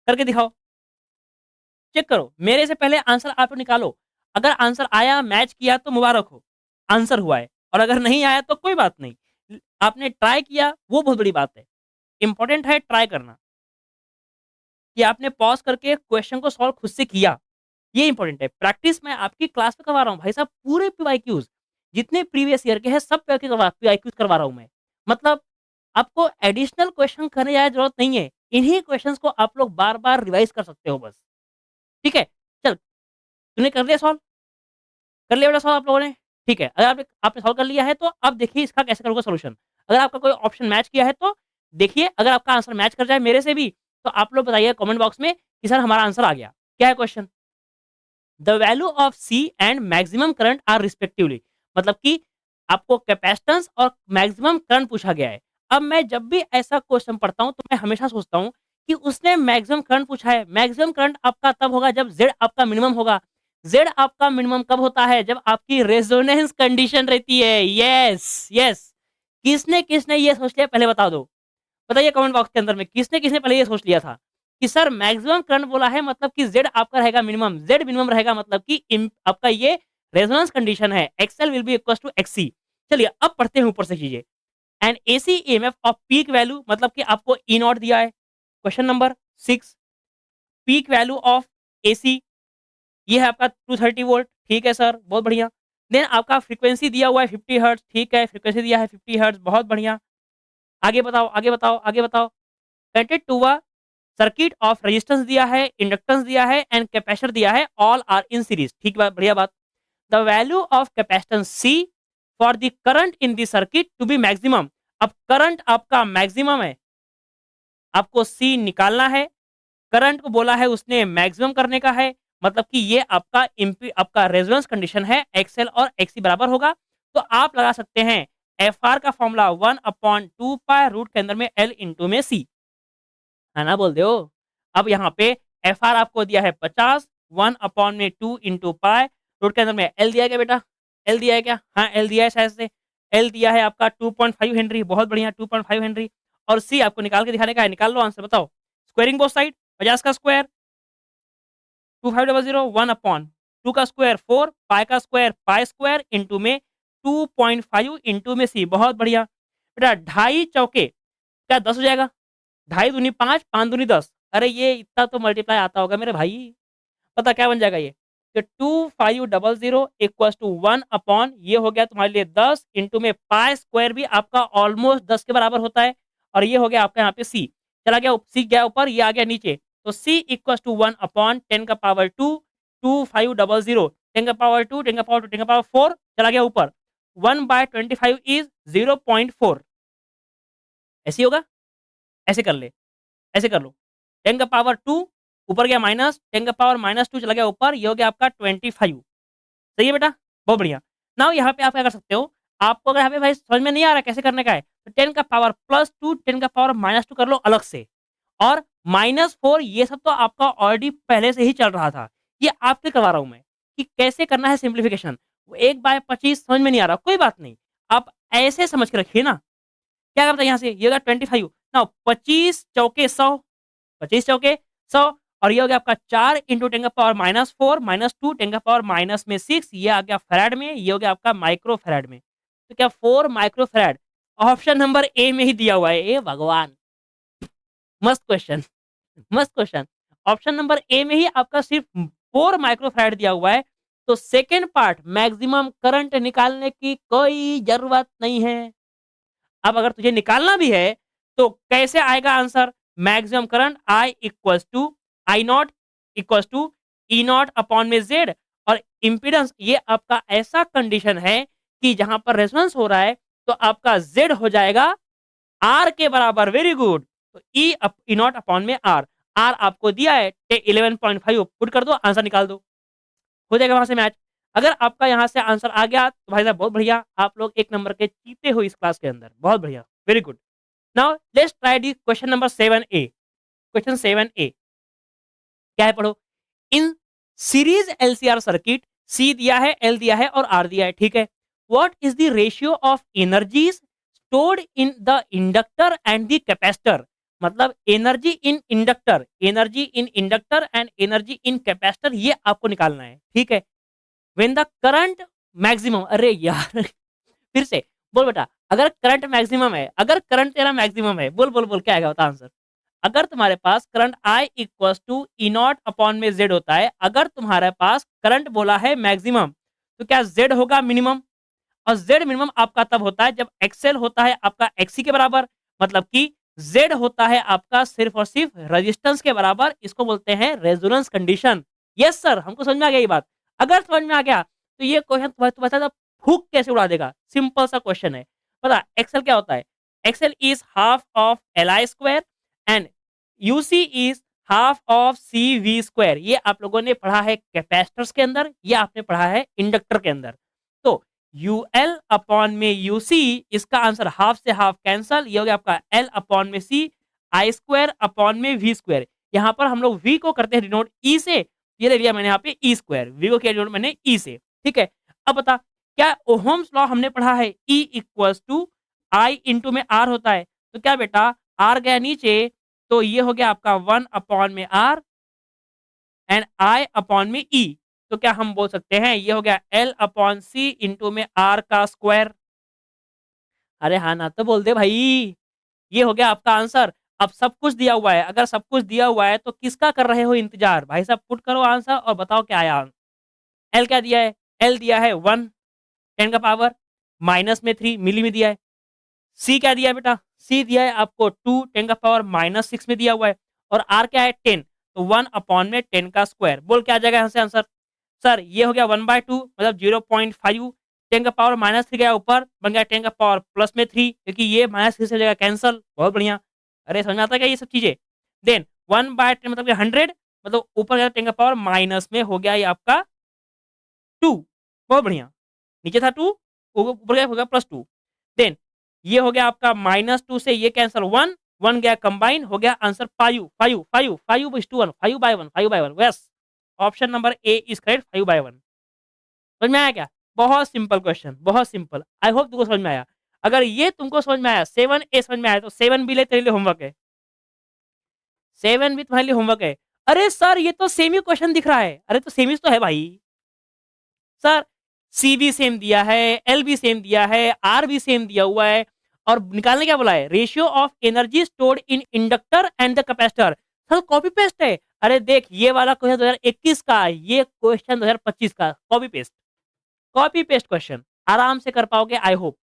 करके दिखाओ, चेक करो, मेरे से पहले आंसर आप निकालो। अगर आंसर आया मैच किया तो मुबारक हो, आंसर हुआ है, और अगर नहीं आया तो कोई बात नहीं। आपने ट्राई किया, वो बहुत बड़ी बात है। इम्पोर्टेंट है ट्राई करना, कि आपने पॉज़ करके क्वेश्चन को सॉल्व खुद से किया, ये इम्पोर्टेंट है। प्रैक्टिस मैं आपकी क्लास में करवा रहा हूँ भाई साहब, पूरे पीवाईक्यूज़ जितने प्रीवियस ईयर के हैं सब पीवाईक्यूज़ करवा रहा हूँ मैं। मतलब आपको एडिशनल क्वेश्चन करने जाने की ज़रूरत नहीं है। इन्हीं क्वेश्चन्स को आप लोग बार-बार रिवाइज़ कर सकते हो बस। ठीक है? चल, तूने कर लिया सॉल्व? कर लिया बेटा सॉल्व आप लोगों ने? ठीक है। अगर आपने आपने सॉल्व कर लिया है तो अब देखिए इसका कैसे करूँगा सॉल्यूशन। अगर आपका कोई ऑप्शन मैच किया है तो देखिए, अगर आपका आंसर मैच कर जाए मेरे से भी, तो आप लोग बताइए कमेंट बॉक्स में कि सर हमारा आंसर आ गया। क्या है question? The value of C and maximum current are respectively, मतलब कि आपको कैपेसिटेंस और मैक्सिमम करंट पूछा गया है। अब मैं जब भी ऐसा क्वेश्चन पढ़ता हूँ तो मैं हमेशा सोचता हूँ कि उसने मैक्सिमम करंट पूछा है। मैक्सिमम करंट आपका तब होगा जब जेड आपका मिनिमम होगा। जेड आपका मिनिमम कब होता है? जब आपकी रेजोनेंस कंडीशन रहती है। Yes, yes. किसने किसने ये सोच लिया पहले बता दो। बताइए कमेंट बॉक्स के अंदर में किसने किसने पहले ये सोच लिया था कि सर मैक्सिमम करंट बोला है मतलब कि जेड आपका रहेगा मिनिमम, जेड मिनिमम रहेगा मतलब कि आपका ये रेजोनेंस कंडीशन है, XL will be equal to XC. चलिए अब पढ़ते हैं ऊपर से चीजें। And AC EMF of peak value, मतलब कि आपको ई नॉट दिया है। Question number 6, peak value of AC ये है आपका 230 वोल्ट। ठीक है सर, बहुत बढ़िया। देन आपका फ्रीक्वेंसी दिया हुआ है 50 हर्ट्ज। ठीक है, फ्रीक्वेंसी दिया है 50 हर्ट्ज, बहुत बढ़िया। आगे बताओ, आगे बताओ, आगे बताओ। Connected to a circuit of resistance दिया है, इंडक्टेंस दिया है एंड कैपेसिटर दिया है, ऑल आर इन सीरीज। ठीक बात, बढ़िया बात। The value of capacitance C for the current in the circuit to be maximum. अब करंट आपका मैक्सिमम है, आपको सी निकालना है। करंट को बोला है उसने मैक्सिमम करने का है, मतलब कि ये आपका रेजोनेंस कंडीशन है, एक्सएल और एक्सी बराबर होगा। तो आप लगा सकते हैं एफ आर का फॉर्मूला 1/2 पाई रूट के अंदर में एल इंटू में सी, है ना? बोल दो। अब यहाँ पे एफ आर आपको दिया है 50, 1/2 इंटू पाई रूट के अंदर में एल दिया है क्या बेटा? एल दिया है क्या? हाँ, एल दिया है शायद से। एल दिया है आपका 2.5 हेनरी, बहुत बढ़िया, 2.5 हेनरी। और सी आपको निकाल के दिखाने का है, निकाल लो आंसर, बताओ। स्क्वायरिंग बोथ साइड, 50 का स्क्वायर 2500, 1/2 का स्क्वायर 4, पाई का स्क्वायर पाई स्क्वायर इंटू में 2.5 इंटू में सी, बहुत बढ़िया। बेटा ढाई चौके क्या 10 हो जाएगा? ढाई दूनी 5, 5 दूनी 10। अरे ये इतना तो मल्टीप्लाई आता होगा मेरे भाई। पता क्या बन जाएगा ये? तो 2500 इक्वल्स टू 1 ये हो गया तुम्हारे लिए 10 इंटू में पाई स्क्वायर भी आपका ऑलमोस्ट 10 के बराबर होता है। और ये हो गया आपका यहाँ पे सी, चला गया सी गया ऊपर, ये आ गया नीचे। तो सी इक्वल्स टू 1/10 का पावर 2, 2500 10 का पावर 2, 10 का पावर 2, 10 का पावर 4 चला गया ऊपर। 1/25 इज 0.4। ऐसे ही होगा, ऐसे कर ले, ऐसे कर लो। 10 का पावर 2 ऊपर गया माइनस, 10 का पावर -2 चला गया ऊपर, ये हो गया आपका 25। सही है बेटा? बहुत बढ़िया। नाउ यहाँ पे आप क्या कर सकते हो, आपको अगर यहाँ पे भाई समझ में नहीं आ रहा है कैसे करने का है, तो 10 का पावर +2, 10 का पावर -2 कर लो अलग से। और -4 ये सब तो आपका ऑलरेडी पहले से ही चल रहा था। ये आपसे करवा रहा हूँ मैं कि कैसे करना है सिंप्लीफिकेशन। 1/25 समझ में नहीं आ रहा, कोई बात नहीं। आप ऐसे समझ के रखिए ना। क्या करता है यहाँ से, ये होगा 25। नाउ 25 चौके 100, 25 चौके 100, और ये हो गया आपका 4 इंटू 10 का पावर -4 -2 10 का पावर माइनस में 6, ये आ गया फैराड में, ये हो गया आपका माइक्रो फैराड में। तो क्या 4 माइक्रो फैराड ऑप्शन नंबर ए में ही दिया हुआ है। ए भगवान, मस्त क्वेश्चन, मस्त क्वेश्चन। ऑप्शन नंबर ए में ही आपका सिर्फ 4 माइक्रो फैराड दिया हुआ है। तो सेकेंड पार्ट मैक्सिमम करंट निकालने की कोई जरूरत नहीं है। अब अगर तुझे निकालना भी है तो कैसे आएगा answer? Maximum current I equals to I not equals to E not upon में जेड। और इंपीडेंस ये आपका ऐसा कंडीशन है कि जहां पर रेजोनेंस हो रहा है तो आपका जेड हो जाएगा आर के बराबर। Very good. तो ई नॉट अपॉन में आर, आर आपको दिया है 11.5, पुट कर दो, आंसर निकाल दो, हो जाएगा वहां से मैच। अगर आपका यहाँ से आंसर आ गया तो भाई साहब बहुत बढ़िया, आप लोग 1 नंबर के जीते हो इस क्लास के अंदर, बहुत बढ़िया, very good. Now let's try the question number 7A। Question 7A क्या है, पढ़ो। In series LCR circuit C दिया है, एल दिया है और आर दिया है, ठीक है। What is the ratio of energies stored in the inductor and the capacitor, मतलब energy in inductor, energy in inductor and energy in capacitor, ये आपको निकालना है, ठीक है। व्हेन द करंट मैक्सिमम, अरे यार फिर से, बोल बेटा, अगर करंट मैक्सिमम है, अगर करंट तेरा मैक्सिमम है, बोल बोल बोल क्या आएगा बता आंसर। अगर तुम्हारे पास current I equals to E not upon में जेड होता है, अगर तुम्हारे पास करंट बोला है मैक्सिमम, तो क्या जेड होगा मिनिमम? और जेड मिनिमम आपका तब होता है जब एक्सएल होता है आपका एक्सी के बराबर, मतलब कि जेड होता है आपका सिर्फ और सिर्फ रेजिस्टेंस के बराबर, इसको बोलते हैं रेजोनेंस कंडीशन। यस सर, हमको समझ में आ गया ये बात। अगर समझ में आ गया तो ये क्वेश्चन तुम्हारा बता फूक कैसे उड़ा देगा, सिंपल सा क्वेश्चन है। पता एक्सएल क्या होता है? XL is half of L I square and UC is half of C V square. ये आप लोगों ने पढ़ा है कैपेसिटर्स के अंदर, ये आपने पढ़ा है इंडक्टर के अंदर। तो यूएल अपॉन में यूसी, इसका आंसर हाफ से हाफ कैंसल, ये हो गया आपका एल अपॉन में सी, आई स्क्वायर अपॉन में वी स्क्वायर। यहाँ पर हम लोग वी को करते हैं डिनोट ई से, ये ले लिया मैंने यहाँ पे ई स्क्वायर, वी को किया डिनोट मैंने ई से, ठीक है। अब बता, क्या ओहम्स लॉ हमने पढ़ा है E equals to I into में आर होता है, तो क्या बेटा आर गया नीचे, तो ये हो गया आपका 1 अपॉन में आर एंड आई अपॉन में ई, तो क्या हम बोल सकते हैं ये हो गया एल अपॉन सी इंटू में आर का स्क्वायर। अरे हाँ ना तो बोल दे भाई, ये हो गया आपका आंसर। अब सब कुछ दिया हुआ है, अगर सब कुछ दिया हुआ है तो किसका कर रहे हो इंतजार भाई साहब, पुट करो आंसर और बताओ क्या आया। एल क्या दिया है? एल दिया है 1 10 का पावर माइनस में 3 मिली में दिया है। सी क्या दिया है बेटा? सी दिया है आपको 2 10 का पावर माइनस 6 में दिया हुआ है। और आर क्या है? 10, तो 1 अपॉन में 10 का स्क्वायर। बोल क्या आ जाएगा यहाँ से आंसर? सर ये हो गया 1/2 मतलब 0.5, 10 का पावर माइनस 3 गया ऊपर, बन गया 10 का पावर प्लस में 3, क्योंकि ये माइनस 3 से हो जाएगा कैंसल। बहुत बढ़िया। अरे समझ में आता है क्या ये सब चीजें? देन 1/10 मतलब 100, मतलब ऊपर गया 10 का पावर माइनस में हो गया ये आपका 2। बहुत बढ़िया। नीचे था 2, ऊपर गया हो गया प्लस 2। देन ये हो गया आपका -2 से ये कैंसिल 1 1 गया कंबाइन, हो गया answer 5 5 5 5:1 5/1 5/1। Yes, option number A is correct, 5/1। समझ में आया क्या? बहुत सिंपल क्वेश्चन, बहुत सिंपल। आई होप तुमको समझ में आया। अगर ये तुमको समझ में आया, 7A समझ में आया, तो 7B ले तेरे लिए होमवर्क है। 7B तुम्हारे लिए होमवर्क है। अरे सर ये तो सेम ही क्वेश्चन दिख रहा है। अरे तो सेम ही तो है भाई सर। सी भी सेम दिया है, एल भी सेम दिया है, आर भी सेम दिया हुआ है, और निकालने क्या बोला है? Ratio of energy stored in inductor and the capacitor. Sir copy paste है। अरे देख ये वाला क्वेश्चन 2021 का, ये क्वेश्चन 2025 का, copy paste, copy paste question आराम से कर पाओगे आई होप।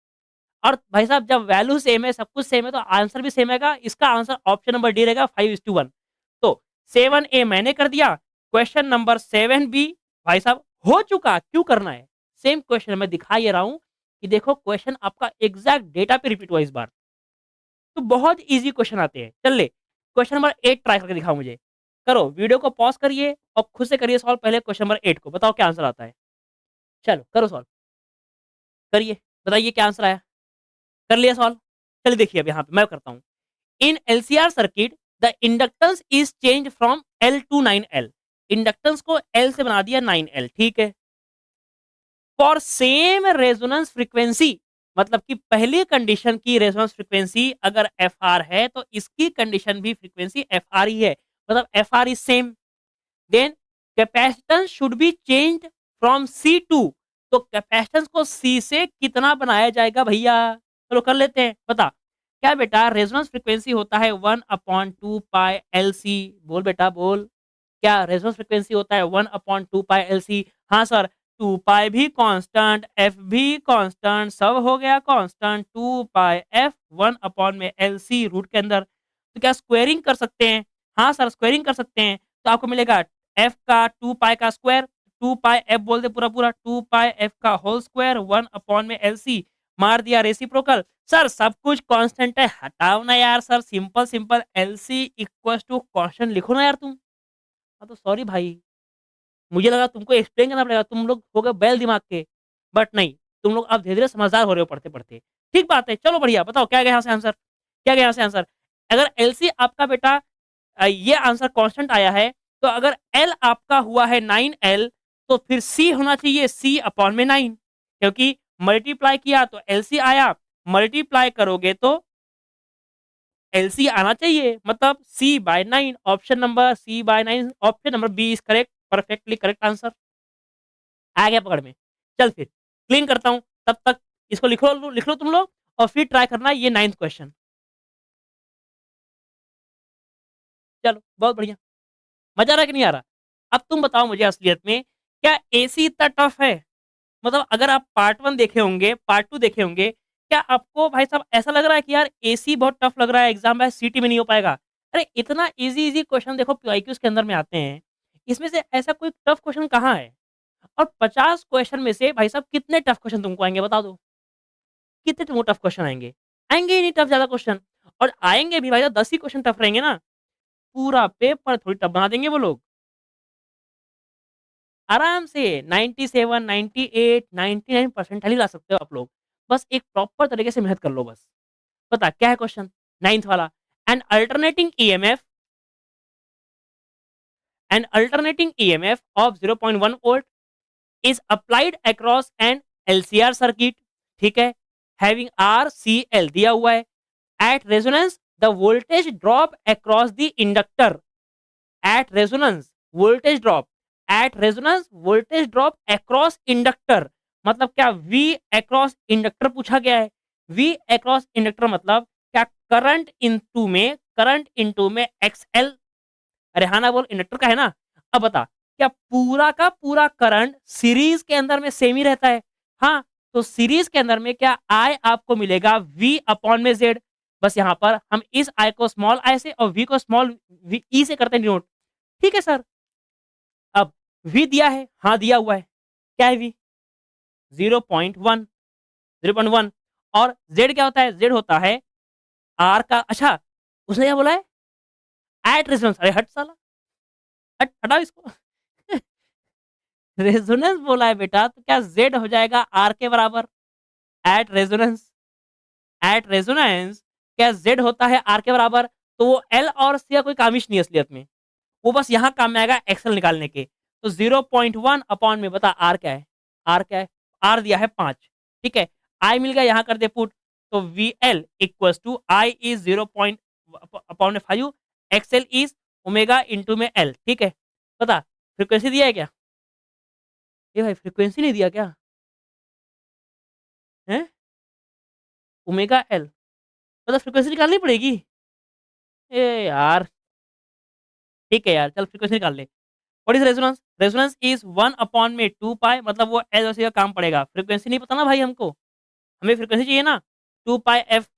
और भाई साहब जब वैल्यू सेम है, सब कुछ सेम है, तो आंसर भी सेम है। इसका आंसर ऑप्शन नंबर डी रहेगा 5:1। तो 7A मैंने कर दिया, क्वेश्चन नंबर 7B भाई साहब हो चुका। क्यों करना है? सेम क्वेश्चन मैं दिखा ये रहा हूं कि देखो क्वेश्चन आपका एग्जैक्ट डेटा पे रिपीट हुआ इस बार। तो बहुत इजी क्वेश्चन आते हैं। चल ले क्वेश्चन नंबर 8 ट्राई करके दिखाओ मुझे। करो, वीडियो को पॉज करिए और खुद से करिए सॉल्व। पहले क्वेश्चन नंबर 8 को बताओ क्या आंसर आता है। चलो करो सॉल्व, करिए, बताइए क्या आंसर आया। कर लिया सॉल्व? चलिए देखिए अब यहाँ पे मैं करता हूँ। In LCR circuit the inductance is change from L to 9L। Inductance को एल से बना दिया 9L, ठीक है। फॉर सेम रेजोनेंस फ्रीक्वेंसी, मतलब कि पहली कंडीशन की रेजोनेंस फ्रीक्वेंसी अगर एफ आर है तो इसकी कंडीशन भी फ्रीक्वेंसी एफ आर ही है, मतलब F R is same. Then capacitance should be change from C to, तो कैपेसिटेंस को सी से कितना बनाया जाएगा भैया? चलो कर लेते हैं। बता क्या बेटा रेजोनेंस फ्रीक्वेंसी होता है 1/2π LC। बोल बेटा बोल, क्या रेजोनेंस फ्रीक्वेंसी होता है 1/2π LC? हाँ सर। 2π भी कांस्टेंट, f भी कांस्टेंट, सब हो गया कांस्टेंट। 2πf 1/LC रूट के अंदर। तो क्या स्क्वायरिंग कर सकते हैं? हाँ सर स्क्वायरिंग कर सकते हैं। तो आपको मिलेगा f का 2π का स्क्वायर, 2πf बोल दे पूरा पूरा, 2πf का होल स्क्वायर 1/LC। मार दिया रेसिप्रोकल। सर सब कुछ कांस्टेंट है, हटाओ ना यार sir, simple simple LC equal to constant लिखो ना यार तुम। हाँ तो सॉरी भाई, मुझे लगा तुमको एक्सप्लेन करना पड़ेगा, तुम लोग हो गए बैल दिमाग के, बट नहीं, तुम लोग अब धीरे धीरे समझदार हो रहे हो पढ़ते पढ़ते। ठीक बात है, चलो बढ़िया। बताओ क्या गया यहाँ से आंसर, क्या गया यहाँ से आंसर? अगर एलसी आपका बेटा ये आंसर कांस्टेंट आया है, तो अगर एल आपका हुआ है 9L, तो फिर सी होना चाहिए C/9, क्योंकि मल्टीप्लाई किया तो एलसी आया, मल्टीप्लाई करोगे तो एलसी आना चाहिए, मतलब C/9। Option number C/9, option number B is correct, perfectly correct answer. आ गया पकड़ में। चल फिर क्लीन करता हूं, तब तक इसको लिख लो तुम लोग और फिर ट्राई करना ये 9th क्वेश्चन। चलो बहुत बढ़िया। मजा आ रहा है कि नहीं आ रहा? अब तुम बताओ मुझे असलियत में क्या एसी इतना टफ है? मतलब अगर आप पार्ट 1 देखे होंगे, पार्ट 2 देखे होंगे, क्या आपको भाई साहब ऐसा लग रहा है कि यार एसी बहुत टफ लग रहा है, एग्जाम में सीटी में नहीं हो पाएगा? अरे इतना इजी-इजी क्वेश्चन देखो पीआईक्यूज़ के अंदर में आते हैं। इसमें से ऐसा कोई टफ क्वेश्चन कहाँ है? और 50 क्वेश्चन में से भाई साहब कितने टफ क्वेश्चन तुमको आएँगे बता दो? कितने तुमको टफ क्वेश्चन आएँगे? आएँगे ही नहीं टफ ज़्यादा क्वेश्चन और आएँगे भी भाई साहब 10 ही क्वेश्चन टफ रहेंगे ना, पूरा पेपर थोड़ी टफ बना देंगे वो लोग। आराम से 97, 98, 99 परसेंटाइल ही ला सकते हो आप लोग। बस एक प्रॉपर तरीके से मेहनत कर लो बस। पता क्या है क्वेश्चन? 9th वाला N alternating EMF of 0.1 volt is applied across an LCR circuit, ठीक है, having RCL दिया हुआ है, at resonance the voltage drop across the inductor, at resonance voltage drop, at resonance voltage drop across inductor, मतलब क्या V across inductor पूछा गया है। V across inductor मतलब क्या करंट इनटू में XL। अरे हाँ ना बोल, इंडक्टर का है ना। अब बता क्या पूरा का पूरा करंट सीरीज के अंदर में सेम ही रहता है? हाँ, तो सीरीज के अंदर में क्या आई आपको मिलेगा V अपॉन में जेड। बस यहाँ पर हम इस आई को स्मॉल आई से और V को स्मॉल ई से करते हैं डिनोट। ठीक है सर। अब V दिया है, हाँ दिया हुआ है। क्या है V? 0.1, 0.1। और Z क्या होता है? Z होता है R का, अच्छा उसने क्या बोला है? At resonance. अरे हट साला, हट हटाओ इसको। रेजोनेंस बोला है बेटा, तो क्या Z हो जाएगा आर के बराबर? एट रेजोनेंस, एट रेजोनेंस क्या Z होता है आर के बराबर? तो वो एल और सी का कोई कामिश नहीं है असलियत में, वो बस यहाँ काम में आएगा एक्सेल निकालने के। तो 0.1 अपॉन में बता आर क्या है? आर क्या है? आर दिया है 5। ठीक है, आई मिल गया, यहाँ कर दे पुट। तो V L equal to I is 0 upon में 5, एक्सएल इज ओमेगा इंटू में एल। ठीक है, बता फ्रीक्वेंसी दिया है क्या? ये भाई फ्रीक्वेंसी नहीं दिया क्या है? ओमेगा एल मतलब फ्रीक्वेंसी निकालनी पड़ेगी। ए यार, ठीक है यार, चल फ्रीक्वेंसी निकाल ले। What is resonance? Resonance is 1 upon में 2 पाई, मतलब वो एल और सी का काम पड़ेगा। फ्रीक्वेंसी नहीं पता ना भाई हमको, हमें फ्रीक्वेंसी चाहिए ना। 2 pi F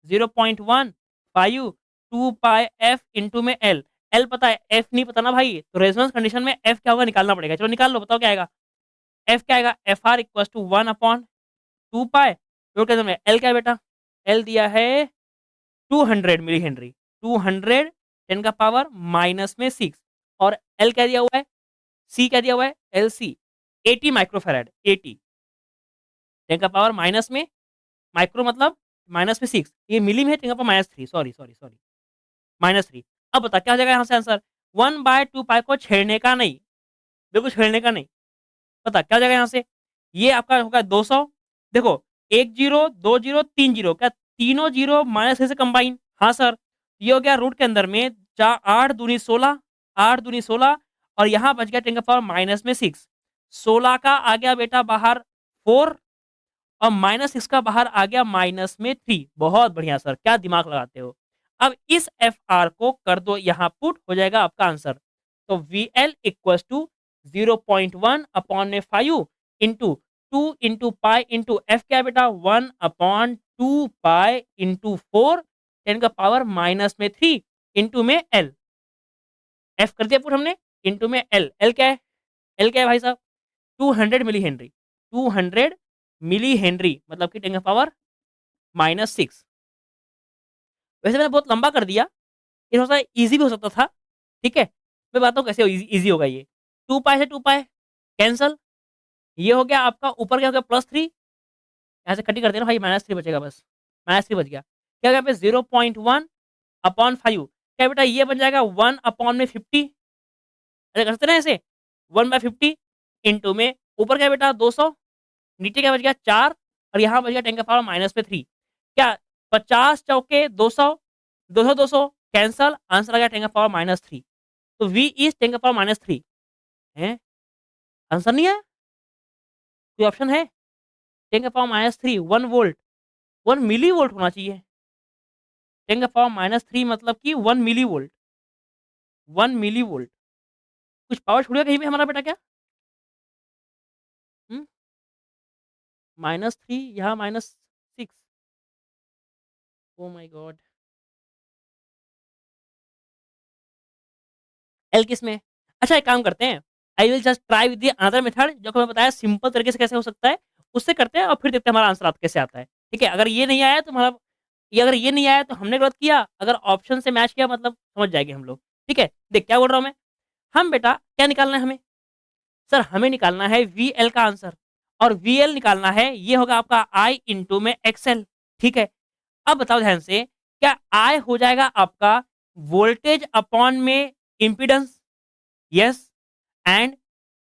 0.1 5 2 pi F into में एल। एल पता है, एफ नहीं पता ना भाई, तो रेजोनेंस कंडीशन में एफ क्या होगा निकालना पड़ेगा। चलो निकाल लो, बताओ क्या आएगा। एफ क्या आएगा? F R equal to 1 upon 2 pi, तो क्या में एल क्या है बेटा? एल दिया है 200 मिली हेनरी, 200 10 का पावर माइनस में 6। और एल क्या दिया हुआ है? सी क्या दिया हुआ है? एल सी 80 माइक्रोफेराड, 80 10 का पावर माइनस में, माइक्रो मतलब माइनस में 6, ये मिली में है 10 का power minus 3, sorry sorry sorry, minus 3। अब बता क्या हो जाएगा यहाँ से आंसर? 1/2 पाई को छेड़ने का नहीं, बिल्कुल छेड़ने का नहीं। पता क्या हो जाएगा यहाँ से? ये आपका होगा 200। देखो 1 जीरो 2 जीरो 3 जीरो, क्या तीनों जीरो माइनस से कंबाइन? हाँ सर। ये हो गया रूट के अंदर में 8 दूनी 16, 8 दूनी 16 और यहाँ बच गया 10 का पावर माइनस में 6। 16 का आ गया बेटा बाहर 4 और माइनस 6 का बाहर आ गया माइनस में 3। बहुत बढ़िया सर, क्या दिमाग लगाते हो। अब इस एफ आर को कर दो यहाँ पुट, हो जाएगा आपका आंसर। तो V L equal to 0.1 upon में 5 into 2 into pi into F क्या है बेटा? 1 अपॉन 2 पाई इंटू 4 10 का पावर माइनस में 3 इंटू में एल। एफ कर दिया पुट हमने, इंटू में एल। एल क्या है? एल क्या है भाई साहब? 200 मिली हेनरी, 200 मिली हेनरी मतलब कि 10 का पावर माइनस 6। वैसे मैंने बहुत लंबा कर दिया, ये थोड़ा सा ईजी भी हो सकता था। ठीक है, मैं बताता हूँ कैसे ईजी होगा ये। 2 पाई से 2 पाई कैंसल, ये हो गया आपका, ऊपर क्या हो गया +3, यहाँ से कटी कर देना भाई, -3 बचेगा बस, -3 बच गया। क्या हो गया पे 0.1 अपॉन 5, क्या बेटा ये बन जाएगा 1 अपॉन में 50। अरे कर सकते ना ऐसे, 1/50 इंटू में ऊपर क्या बेटा 200, नीचे क्या बच गया 4 और यहाँ बच गया 10 का पावर माइनस में 3। क्या 50 चौके 200, 200 200 कैंसल, आंसर आ गया 10 का पावर माइनस 3। तो वी इज 10 का पावर माइनस 3 है। आंसर नहीं है, कोई ऑप्शन है? 10 का पावर -3 1 वोल्ट, 1 मिली वोल्ट होना चाहिए। 10 का पावर -3 मतलब कि 1 मिली वोल्ट, 1 मिली वोल्ट। कुछ पावर छूट गया कहीं पे हमारा बेटा क्या? हुँ, -3 यहाँ -6, ओह माय गॉड! एल किसमें है? अच्छा एक काम करते हैं, I will just try with the another method जो कि मैं बताया सिंपल तरीके से कैसे हो सकता है, उससे करते हैं और फिर देखते हैं हमारा आंसर आप कैसे आता है। ठीक है? अगर ये नहीं आया तो मतलब ये अगर ये नहीं आया तो हमने गलत किया, अगर ऑप्शन से मैच किया मतलब समझ जाएँगे हम लोग। ठीक है? देख क्या बोल रहा हूँ मैं, हम बेटा क्या निकालना है हमें? सर हमें निकालना है वीएल का आंसर और वीएल निकालना है ये होगा आपका आई इंटू में एक्सएल। ठीक है? अब बताओ ध्यान से, क्या आई हो जाएगा आपका वोल्टेज अपॉन में इम्पीडेंस? यस एंड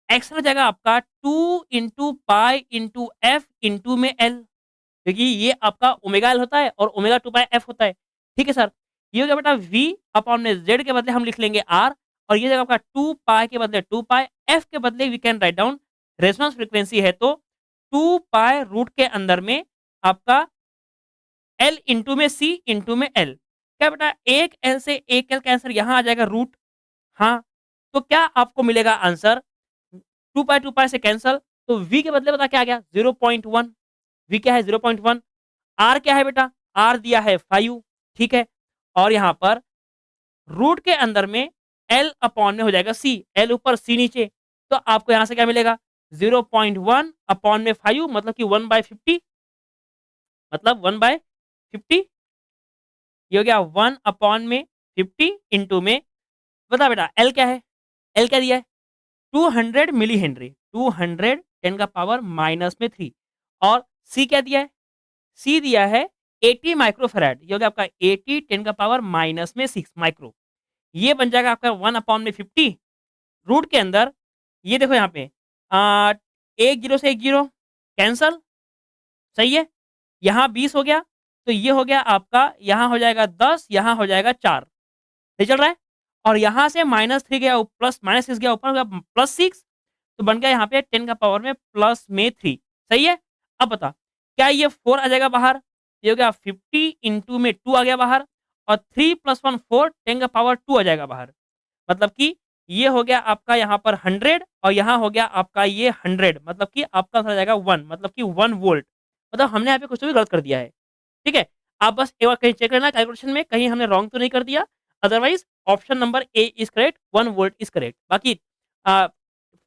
एक्स हो जाएगा आपका 2 into pi into F into में एल, क्योंकि ये आपका ओमेगा एल होता है और ओमेगा 2 पाई एफ होता है। ठीक है सर? ये हो गया बेटा वी अपॉन में जेड के बदले हम लिख लेंगे आर और ये जगह आपका 2 पाई के बदले 2 पाई, एफ के बदले we can write down resonance frequency है तो 2 पाई रूट के अंदर में आपका एल इंटू में सी इंटू में एल। क्या बेटा एक एल से एक एल का आंसर यहाँ आ जाएगा रूट। हाँ, तो क्या आपको मिलेगा आंसर 2 पाई से कैंसल, तो v के बदले पता क्या आ गया 0.1। v क्या है 0.1। r क्या है बेटा, r दिया है 5। ठीक है, और यहाँ पर रूट के अंदर में l अपॉन में हो जाएगा c, l ऊपर c नीचे, तो आपको यहाँ से क्या मिलेगा 0.1 अपॉन में 5 मतलब कि 1/50, मतलब 1/50। ये हो गया 1 अपॉन में 50 इंटू में, बता बेटा l क्या है, l क्या दिया है 200 मिली हेनरी, 200 10 का पावर -3 और C क्या दिया है? C दिया है 80 माइक्रोफैराड, ये हो गया आपका 80 10 का पावर -6 माइक्रो। ये बन जाएगा आपका 1 अपॉन में 50 रूट के अंदर, ये देखो यहाँ पे एक 0 से एक 0 कैंसल, सही है? यहाँ 20 हो गया, तो ये हो गया आपका यहाँ हो जाएगा 10, यहाँ हो जाएगा 4, सही चल रहा है? और यहाँ से -3 गया प्लस -6 गया ऊपर हो गया +6, तो बन गया यहाँ पे 10 का पावर में प्लस में 3, सही है? अब बता, क्या ये 4 आ जाएगा बाहर? ये हो गया 50 इंटू में 2 आ गया बाहर और 3 + 1 4 10 का पावर 2 आ जाएगा बाहर। मतलब कि ये हो गया आपका यहाँ पर 100 और यहाँ हो गया आपका ये 100 मतलब कि आपका आंसर आ जाएगा 1 मतलब कि 1 वोल्ट। मतलब हमने यहाँ पे कुछ तो भी गलत कर दिया है। ठीक है? आप बस एक बार कहीं चेक लेना कैलकुलेशन में कहीं हमने रॉन्ग तो नहीं कर दिया। Otherwise option number A is correct, 1 volt is correct. बाकी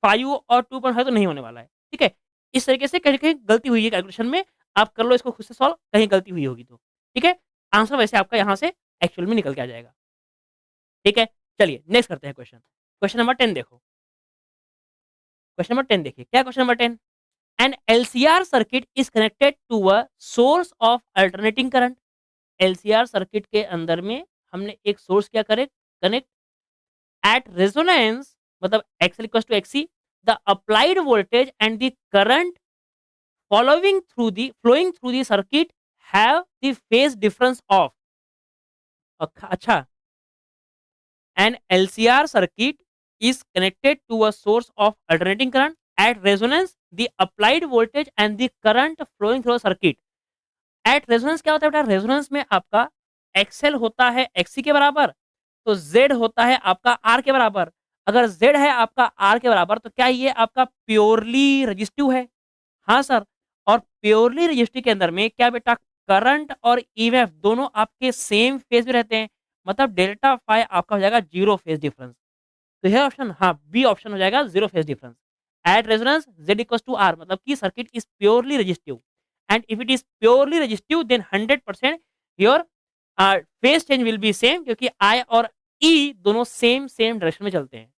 5 और 2.5 तो नहीं होने वाला है। ठीक है? इस तरीके से कहीं-कहीं गलती हुई है कैलकुलेशन में। आप कर लो इसको खुद से सॉल्व, कहीं गलती हुई होगी तो। ठीक है? आंसर वैसे आपका यहाँ से एक्चुअल में निकल के आ जाएगा। ठीक है? चलिए नेक्स्ट करते हैं क्वेश्चन। क्वेश्चन नंबर 10 देखो। क्वेश्चन नंबर 10 देखिए, क्या question number 10? An LCR circuit is connected to a source of alternating current. LCR circuit के अंदर में हमने एक सोर्स क्या करे कनेक्ट एट रेजोनेंस, मतलब XL equals to XC, the applied voltage and the current flowing through the circuit have the phase difference of, अच्छा, an LCR circuit is connected to a source of alternating current at resonance, the applied voltage and the current flowing through a circuit eight resonance क्या होता है बेटा, resonance में आपका XL होता है XC के बराबर, तो जेड होता है आपका आर के बराबर। अगर जेड है आपका आर के बराबर तो क्या ये आपका प्योरली रजिस्टिव है? हाँ सर। और प्योरली रजिस्टिव के अंदर में क्या बेटा करंट और ईएमएफ दोनों आपके सेम फेज में रहते हैं, मतलब डेल्टा फाई आपका हो जाएगा जीरो फेज डिफरेंस। तो यह ऑप्शन, हाँ बी ऑप्शन हो जाएगा zero phase difference. At resonance Z equals to R मतलब कि circuit is purely resistive and if it is purely resistive then 100% your phase change will be same, क्योंकि I और ई दोनों सेम सेम डायरेक्शन में चलते हैं।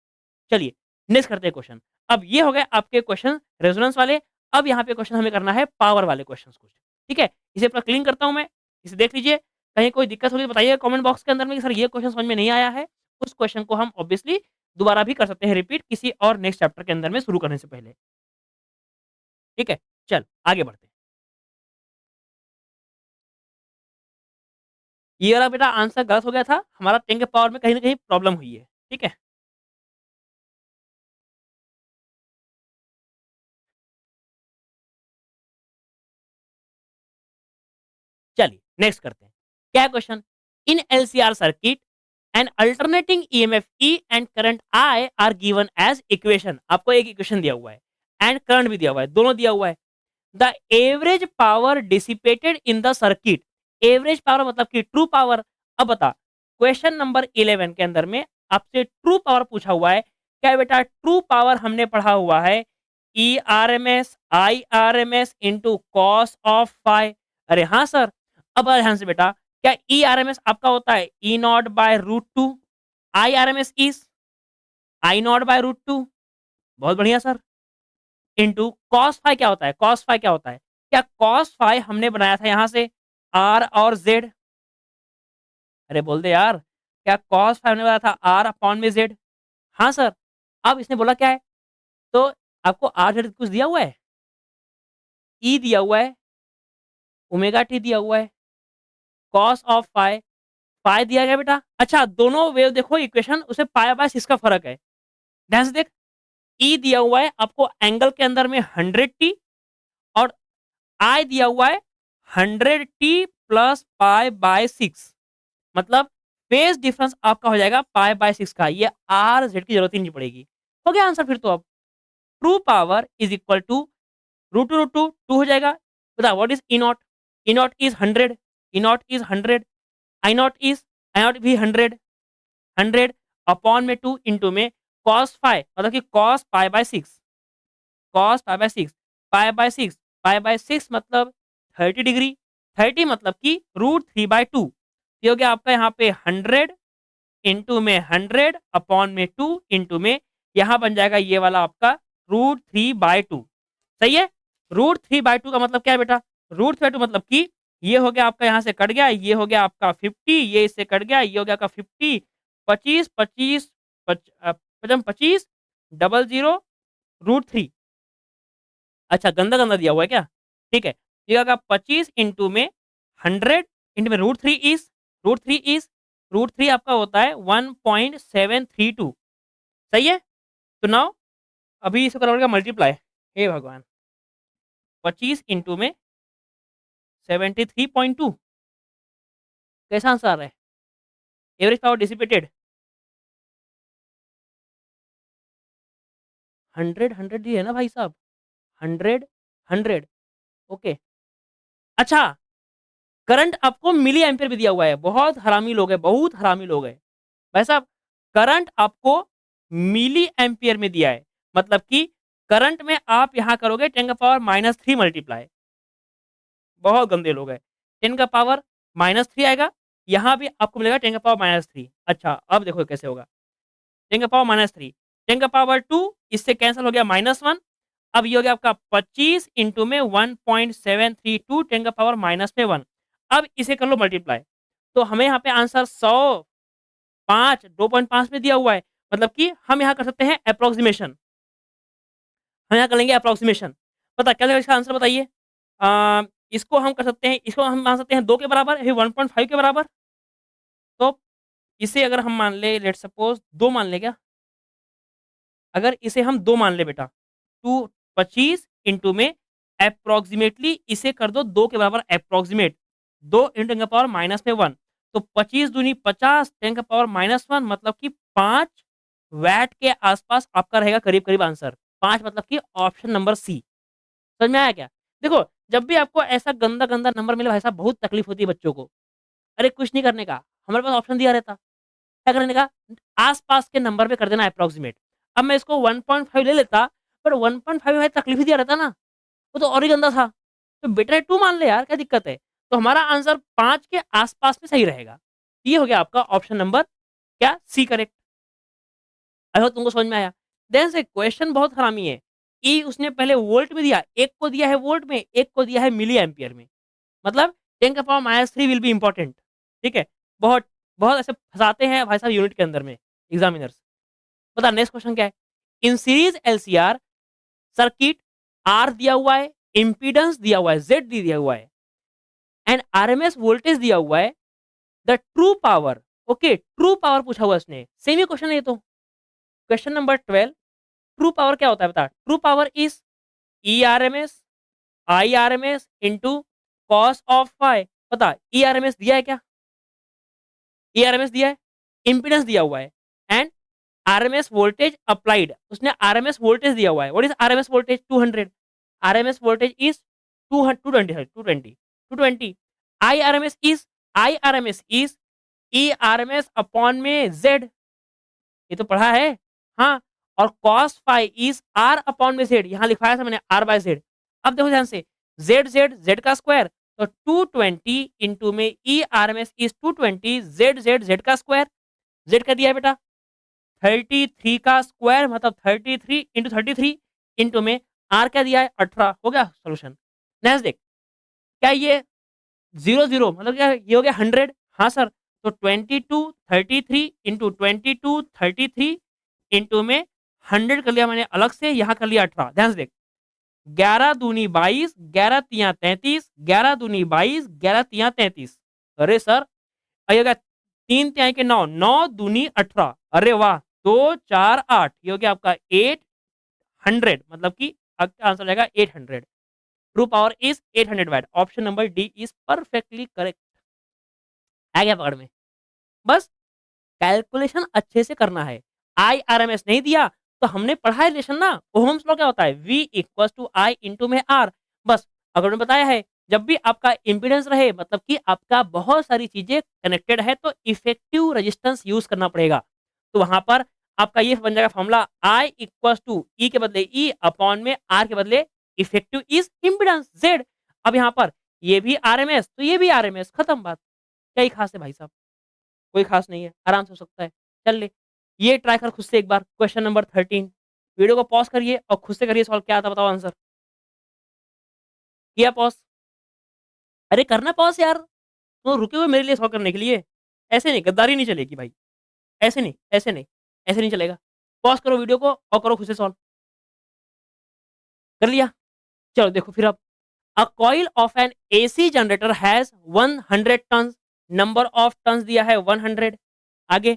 चलिए नेक्स्ट करते हैं क्वेश्चन। अब ये हो गए आपके क्वेश्चन रेजोनेंस वाले। अब यहाँ पे क्वेश्चन हमें करना है पावर वाले क्वेश्चन कुछ। ठीक है, इसे पूरा क्लीन करता हूँ मैं, इसे देख लीजिए। कहीं कोई दिक्कत होगी तो बताइए कमेंट बॉक्स के अंदर में कि सर ये क्वेश्चन समझ में नहीं आया है। उस क्वेश्चन को हम ऑब्वियसली दोबारा भी कर सकते हैं रिपीट किसी और नेक्स्ट चैप्टर के अंदर में शुरू करने से पहले। ठीक है, चल आगे बढ़ते हैं। ये वाला बेटा आंसर गलत हो गया था, हमारा 10 के पावर में कहीं ना कहीं प्रॉब्लम हुई है। ठीक है, नेक्स्ट करते हैं। क्या है question? In LCR circuit an alternating EMF E and current I are given as equation. आपको एक इक्वेशन दिया हुआ है एंड करंट भी दिया हुआ है, दोनों दिया हुआ है। The average power dissipated in the circuit, average power मतलब कि ट्रू पावर। अब बता, क्वेश्चन नंबर 11 के अंदर में आपसे ट्रू पावर पूछा हुआ है। क्या बेटा ट्रू पावर हमने पढ़ा हुआ है E R M S I R M S into cos of phi. अरे हाँ सर। अब बड़ा ध्यान से बेटा, क्या ई आर एम एस आपका होता है E not by root two, I R M S is I not by root two. बहुत बढ़िया सर। इंटू कॉस फाई क्या होता है, कॉस फाई क्या होता है? क्या कॉस फाई हमने बनाया था यहां से आर और जेड? अरे बोल दे यार, क्या कॉस फाई हमने बनाया था आर अपॉन में जेड? हाँ सर। अब इसने बोला क्या है, तो आपको आर जेड कुछ दिया हुआ है, ई दिया हुआ है, ओमेगा टी दिया हुआ है, कॉस ऑफ फाई फाई दिया गया बेटा। अच्छा दोनों वेव देखो इक्वेशन, उसे पाया बाय इसका फर्क है। ध्यान से देख, ई दिया हुआ है आपको एंगल के अंदर में 100 टी, और आई दिया हुआ है 100 टी प्लस पाई बाय 6। मतलब फेज डिफरेंस आपका हो जाएगा पाई बाय 6 का। ये आर जेड की जरूरत ही नहीं पड़ेगी। हो गया आंसर फिर तो। अब true power is equal to root two two हो जाएगा। बता what is E not is 100, E not is 100, I not भी 100, 100 अपॉन में 2 इंटू में कॉस फाइव मतलब कि cos pi by 6, cos pi by 6, pi by 6, pi by 6 मतलब 30 degree, 30 मतलब कि रूट 3/2। ये हो गया आपका यहाँ पे 100 इंटू में 100 अपॉन में 2 इंटू में यहाँ बन जाएगा ये वाला आपका रूट 3/2। सही है। रूट 3/2 का मतलब क्या है बेटा? रूट 3/2 मतलब कि ये हो गया आपका, यहाँ से कट गया, ये हो गया आपका 50, ये इससे कट गया, ये हो गया आपका 50, 25 25 पचम 25 00 रूट 3। अच्छा गंदा गंदा दिया हुआ है क्या? ठीक है, ये होगा 25 इंटू में 100 इंटू में रूट 3 इज रूट थ्री आपका होता है 1.732। सही है। तो नाउ अभी इसको करोगे मल्टीप्लाई, हे भगवान, 25 इंटू में 73.2, कैसा आंसर आ रहा है? एवरेज पावर डिसिपेटेड 100 दिए है ना भाई साहब, 100 ओके। अच्छा करंट आपको मिली एम्पियर भी दिया हुआ है। बहुत हरामी लोग है, बहुत हरामी लोग है भाई साहब। करंट आपको मिली एम्पियर में दिया है, मतलब कि करंट में आप यहां करोगे 10 का पावर -3 मल्टीप्लाई। बहुत गंदे लोग हैं। 10 का पावर -3 आएगा, यहाँ भी आपको मिलेगा 10 का पावर -3। अच्छा अब देखो कैसे होगा। 10 का पावर -3, 10 का पावर 2 इससे कैंसिल हो गया -1। अब ये हो गया आपका 25 इंटू में 1.732 10 का पावर -1। अब इसे कर लो मल्टीप्लाई, तो हमें यहाँ पे आंसर 105 2.5 में दिया हुआ है। मतलब कि हम यहाँ कर सकते हैं अप्रोक्सीमेशन, हम यहाँ कर लेंगे अप्रोक्सीमेशन। पता क्या लगेगा इसका आंसर बताइए? इसको हम कर सकते हैं, इसको हम मान सकते हैं 2 के बराबर, ये 1.5 के बराबर। तो इसे अगर हम मान ले, लेट सपोज 2 मान ले क्या? अगर इसे हम 2 मान ले बेटा, 2 25 इंटू में अप्रोक्सीमेटली इसे कर दो 2 के बराबर अप्रोक्सीमेट, 2 इंटू 10 का पावर -1। तो 25 दूनी 50 10 का पावर -1 मतलब कि 5 वैट के आसपास आपका रहेगा करीब करीब आंसर। 5 मतलब कि ऑप्शन नंबर सी। समझ में आया क्या? देखो जब भी आपको ऐसा गंदा गंदा नंबर मिले भाई साहब, बहुत तकलीफ होती है बच्चों को। अरे कुछ नहीं करने का, हमारे पास ऑप्शन दिया रहता। क्या करने का? आस-पास के नंबर पे कर देना अप्रॉक्सिमेट। अब मैं इसको 1.5 ले लेता, पर 1.5 में भाई तकलीफ ही दिया रहता ना, वो तो और ही गंदा था। तो बेटर है 2 मान ले यार, क्या दिक्कत है? तो हमारा आंसर 5 के आस-पास में सही रहेगा। ये हो गया आपका ऑप्शन नंबर क्या? C correct. आई होप तुमको समझ में आया। देन से क्वेश्चन बहुत हरामी है। ई उसने पहले वोल्ट में दिया, एक को दिया है वोल्ट में, एक को दिया है मिली एम्पियर में। मतलब 10 का पावर -3 विल बी इम्पोर्टेंट। ठीक है? बहुत बहुत ऐसे फँसाते हैं भाई साहब यूनिट के अंदर में एग्जामिनर्स। बता नेक्स्ट क्वेश्चन क्या है? In series LCR circuit R दिया हुआ है, इम्पीडेंस दिया हुआ है, जेड दिया हुआ है, एंड आरएमएस वोल्टेज दिया हुआ है। The true power, okay true power पूछा हुआ है इसने, सेम ही क्वेश्चन है ये तो। क्वेश्चन नंबर 12, ट्रू पावर क्या होता है बता? True power is E R M S I R M S into cos of phi. पता ईआरएमएस दिया है क्या? ईआरएमएस दिया है, इम्पीडेंस दिया हुआ है एंड आरएमएस वोल्टेज अप्लाइड, उसने आरएमएस वोल्टेज दिया हुआ है। What is RMS voltage? 200। RMS voltage is 220, 220, 220। IRMS is ERMS upon में जेड, ये तो पढ़ा है। हाँ, और cos phi is R upon में जेड, यहाँ लिखवाया था मैंने आर बाय जेड। अब देखो ध्यान से, जेड जेड जेड का स्क्वायर, तो 220 इंटू में E R M S is 220, Z Z Z का स्क्वायर, जेड का दिया है बेटा 33 का स्क्वायर, मतलब 33 इंटू 33 इंटू में आर क्या दिया है 18। हो गया सोल्यूशन। नेक्स्ट देख, क्या ये 0 0 मतलब क्या ये हो गया 100? हाँ सर। तो 22 33 इंटू 22 33 इंटू में 100 कर लिया मैंने अलग से, यहाँ कर लिया 18। ध्यान से देख, 11 दूनी 22, 11 तियां 33, 11 दूनी 22, 11 तियां 33। अरे सर, आइएगा 3 तिहाई के 9, 9 दूनी 18। अरे वाह, 2 4 8, ये हो गया आपका 800, मतलब कि आपका आंसर जाएगा 800। True power is 800 watt. Option number D is perfectly correct. आ गया पकड़ में। बस कैलकुलेशन अच्छे से करना है। आईआरएमएस नहीं दिया तो हमने पढ़ा है रिलेशन ना, ओहम्स लॉ क्या होता है, V equal to I into में आर। बस अगर मैंने बताया है, जब भी आपका इंपीडेंस रहे, मतलब कि आपका बहुत सारी चीजें कनेक्टेड है, तो इफेक्टिव रेजिस्टेंस यूज करना पड़ेगा। तो वहां पर आपका ये बन जाएगा फॉर्मूला, आई इक्वल टू ई के बदले ई अपॉन में आर के बदले इफेक्टिव इज इम्पिडेंस जेड। अब यहाँ पर ये भी आरएमएस तो ये भी आरएमएस, खत्म बात। क्या ही खास है भाई साहब, कोई खास नहीं है, आराम से हो सकता है। चल ले, ये ट्राई कर खुद से एक बार। क्वेश्चन नंबर 13, वीडियो को पॉज करिए और खुद से करिए सॉल्व। क्या आता बताओ आंसर? किया पॉज? अरे करना पॉज यार, तो रुके हुए मेरे लिए सॉल्व करने के लिए। ऐसे नहीं, गद्दारी नहीं चलेगी भाई। ऐसे नहीं, ऐसे नहीं, ऐसे नहीं चलेगा। पॉज करो वीडियो को और करो खुद से सॉल्व। कर लिया? चलो देखो फिर अब, a coil of an AC generator has 100 turn, number of turn दिया है 100। आगे,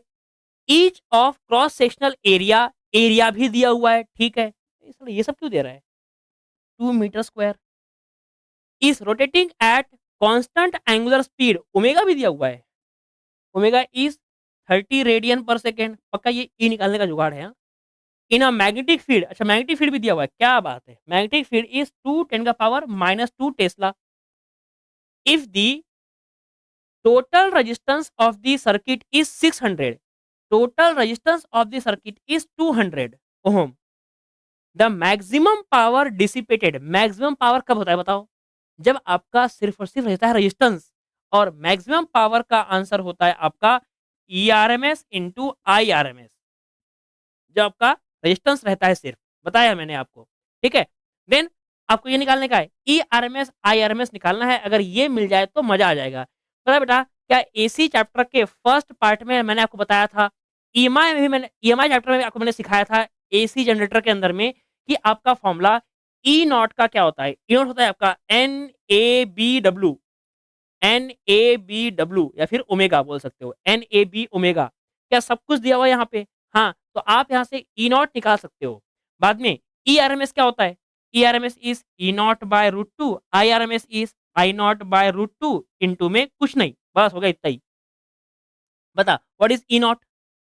each of cross sectional area, area भी दिया हुआ है, ठीक है। ये सब क्यों दे रहा है? 2 metre square is rotating at constant angular speed, omega भी दिया हुआ है। ओमेगा इज 30 रेडियन पर सेकेंड। पक्का ये ई निकालने का जुगाड़ है। हाँ? इन अ मैग्नेटिक फील्ड, अच्छा मैग्नेटिक फील्ड भी दिया हुआ है, क्या बात है। मैग्नेटिक फील्ड इज 2 10 का power -2 tesla. If the total resistance of the circuit is 600, total resistance of the circuit is 200 ohm, the maximum power dissipated, maximum power कब होता है बताओ? जब आपका सिर्फ और सिर्फ रहता है रेजिस्टेंस। और मैक्सिमम पावर का आंसर होता है आपका E R M S into I R M S, जब आपका रेजिस्टेंस रहता है सिर्फ, बताया मैंने आपको। ठीक है, देन आपको ये निकालने का है, E R M S I R M S निकालना है। अगर ये मिल जाए तो मजा आ जाएगा। पता है बेटा, क्या एसी चैप्टर के फर्स्ट पार्ट में मैंने आपको बताया था, ईएमआई में भी मैंने, ईएमआई चैप्टर में भी आपको मैंने सिखाया था एसी जनरेटर के अंदर में, कि आपका फॉर्मूला ई नॉट का क्या होता है। ई नॉट होता है आपका NABW, NABW या फिर ओमेगा बोल सकते हो, NAB ओमेगा। क्या सब कुछ दिया हुआ है यहाँ पे? हाँ, तो आप यहाँ से ई नॉट निकाल सकते हो। बाद में ई आर एम एस क्या होता है? E R M S is E not by root two, I R M S is I not by root two into में कुछ नहीं, बस हो गया इतना ही। बता व्हाट इज ई नॉट,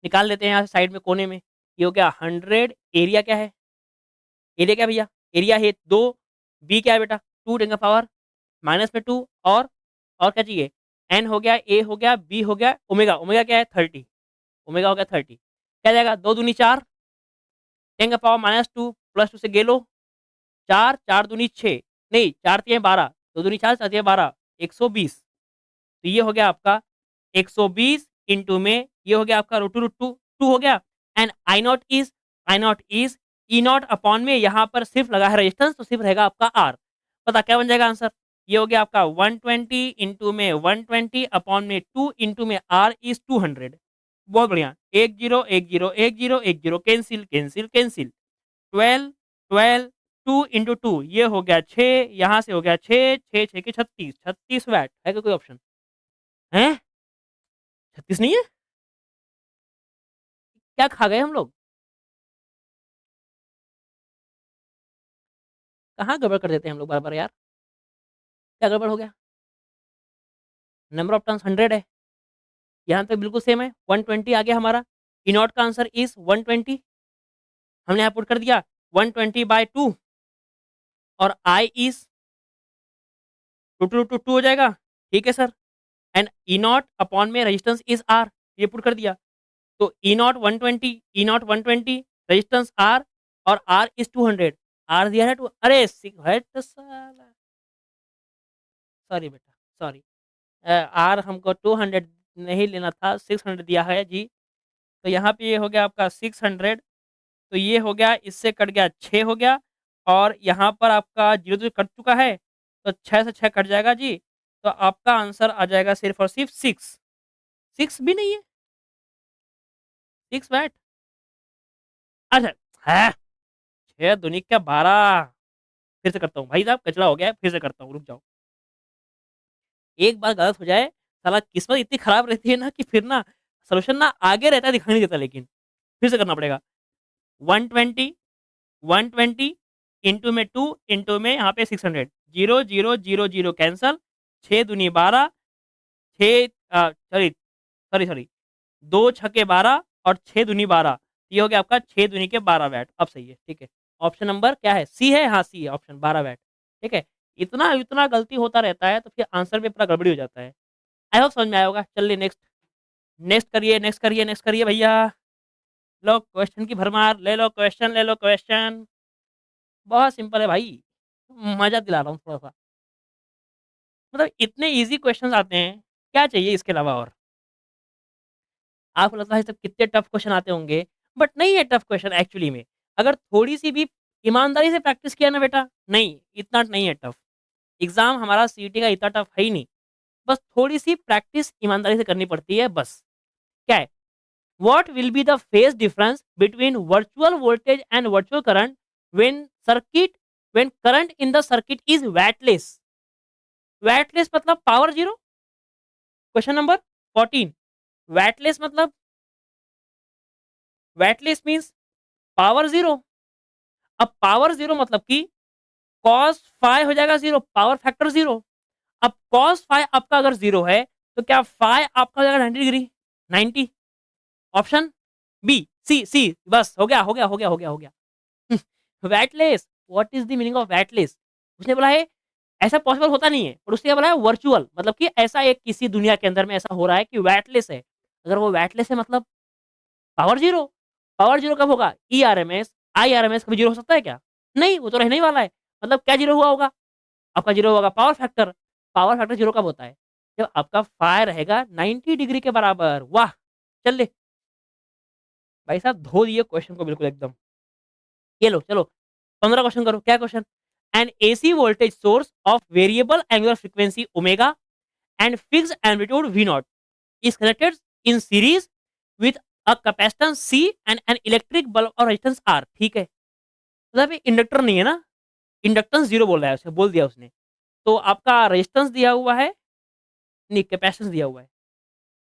निकाल लेते हैं यहाँ से साइड में कोने में। ये हो गया 100, एरिया क्या है? एरिया क्या भैया? एरिया है 2, बी क्या है बेटा 2 10 का पावर -2, और क्या चाहिए? एन हो गया, ए हो गया, बी हो गया, ओमेगा, ओमेगा क्या है 30, ओमेगा हो गया 30। क्या जाएगा 2 दूनी 4, 10 का पावर -2 +2 से गेलो, 4 4 दूनी 6, नहीं 4 तियां 12, 2 दूनी 4 4 तियां 12, 120। तो ये हो गया आपका 120 इंटू में ये हो गया आपका रूट टू टू हो गया। And I not is E not upon में यहाँ पर सिर्फ लगा है रेजिस्टेंस, तो सिर्फ रहेगा आपका आर। पता क्या बन जाएगा आंसर? ये हो गया आपका 120 इंटू में 120 अपॉन में 2 इंटू में आर इज 200। बहुत बढ़िया, 10 10 10 10 कैंसिल कैंसिल कैंसिल, 12 12 2 इंटू 2 ये हो गया 6, यहाँ से हो गया 6 6 6 के 36, 36 वैट है क्या कोई ऑप्शन है? 36 नहीं है? क्या खा गए हम लोग? कहाँ गड़बड़ कर देते हैं हम लोग बार बार यार, क्या गड़बड़ हो गया? नंबर ऑफ टर्न्स 100 है। यहाँ तक बिल्कुल सेम है, 120 आ गया हमारा। ई नॉट का आंसर इज़ 120। हमने यहाँ पुट कर दिया 120/2 और आई इज़ 2 हो जाएगा। ठीक है sir. And E not upon में रेजिस्टेंस इज़ आर, ये पुट कर दिया। तो E naught 120, E naught 120, resistance R और आर इज़ 200। आर दिया है टू, अरे हट साला, सॉरी बेटा, सॉरी। आर हमको 200 नहीं लेना था, 600 दिया है जी। तो यहाँ पे ये हो गया आपका 600, तो ये हो गया, इससे कट गया 6 हो गया और यहाँ पर आपका 0 तो कट चुका है, तो 6 से 6 कट जाएगा जी। तो आपका आंसर आ जाएगा सिर्फ़ और सिर्फ़ 6। 6 भी नहीं है, 6 वैट। अच्छा, है 6 दूनी क्या 12। फिर से करता हूँ भाई साहब, कचरा हो गया है, फिर से करता हूँ, रुक जाओ। एक बार गलत हो जाए, साला किस्मत इतनी खराब रहती है ना कि फिर ना सॉल्यूशन ना आगे रहता है, दिखाई नहीं देता लेकिन। फिर से करना पड़ेगा। 120, 120 इंटू में 2 इंटू में यहाँ पे 600, 0 0 0 0 कैंसल, 6 दूनी 12, 6 सॉरी सॉरी सॉरी, 2 छक्के 12 और 6 दूनी 12, ये हो गया आपका 6 दूनी के 12 वैट। अब सही है, ठीक है। ऑप्शन नंबर क्या है? सी है, हाँ सी है ऑप्शन, 12 वैट। ठीक है। इतना इतना गलती होता रहता है तो फिर आंसर में पूरा गड़बड़ी हो जाता है। आई होप समझ में आया होगा। चलिए नेक्स्ट, नेक्स्ट करिए, नेक्स्ट करिए, नेक्स्ट करिए भैया। लो क्वेश्चन की भरमार, ले लो क्वेश्चन, ले लो क्वेश्चन। बहुत सिंपल है भाई, मज़ा दिला रहा हूँ थोड़ा-सा। मतलब इतने ईज़ी क्वेश्चन्स आते हैं, क्या चाहिए इसके अलावा और? आपको लगता है सब कितने टफ क्वेश्चन आते होंगे, बट नहीं है टफ क्वेश्चन एक्चुअली में। अगर थोड़ी-सी भी ईमानदारी से प्रैक्टिस किया ना बेटा, नहीं, इतना नहीं है टफ। एग्ज़ाम हमारा सीईटी का इतना टफ है ही नहीं। बस थोड़ी-सी प्रैक्टिस ईमानदारी से करनी पड़ती है बस। क्या है? What will be the phase difference between virtual voltage and virtual current when when current in the circuit is wattless? Wattless मतलब power zero. Question number 14। wattless मतलब, wattless मीन्स पावर जीरो। अब पावर जीरो मतलब कि cos phi हो जाएगा zero, power factor zero. अब cos phi आपका अगर जीरो है तो क्या phi आपका हो जाएगा 90 डिग्री? 90। ऑप्शन बी, सी सी, बस हो गया, हो गया, हो गया, हो गया, हो गया। Wattless, what is the meaning of wattless? उसने बोला है ऐसा पॉसिबल होता नहीं है, और उसने क्या बोला है वर्चुअल, मतलब कि ऐसा एक किसी दुनिया के अंदर में ऐसा हो रहा है कि वैटलेस है। अगर वो वैटलेस है मतलब पावर जीरो। पावर जीरो कब होगा? E R M S, I R M S कभी जीरो हो सकता है क्या? नहीं, वो तो रहने ही वाला है। मतलब क्या जीरो हुआ होगा? आपका जीरो होगा power factor. Power factor zero कब होता है? जब आपका फायर रहेगा 90 डिग्री के बराबर। वाह, चल ले भाई साहब, धो दिए क्वेश्चन को बिल्कुल एकदम। ये लो चलो, 15 क्वेश्चन करो। क्या question? An AC voltage source of variable angular frequency omega and fixed amplitude V not is connected in series with a capacitance C and an electric bulb और रेजिस्टेंस आर। ठीक है, मतलब ये इंडक्टर नहीं है ना, इंडक्टेंस जीरो बोल रहा है, उसे बोल दिया उसने। तो आपका रेजिस्टेंस दिया हुआ है, नहीं कैपेसिटेंस दिया हुआ है।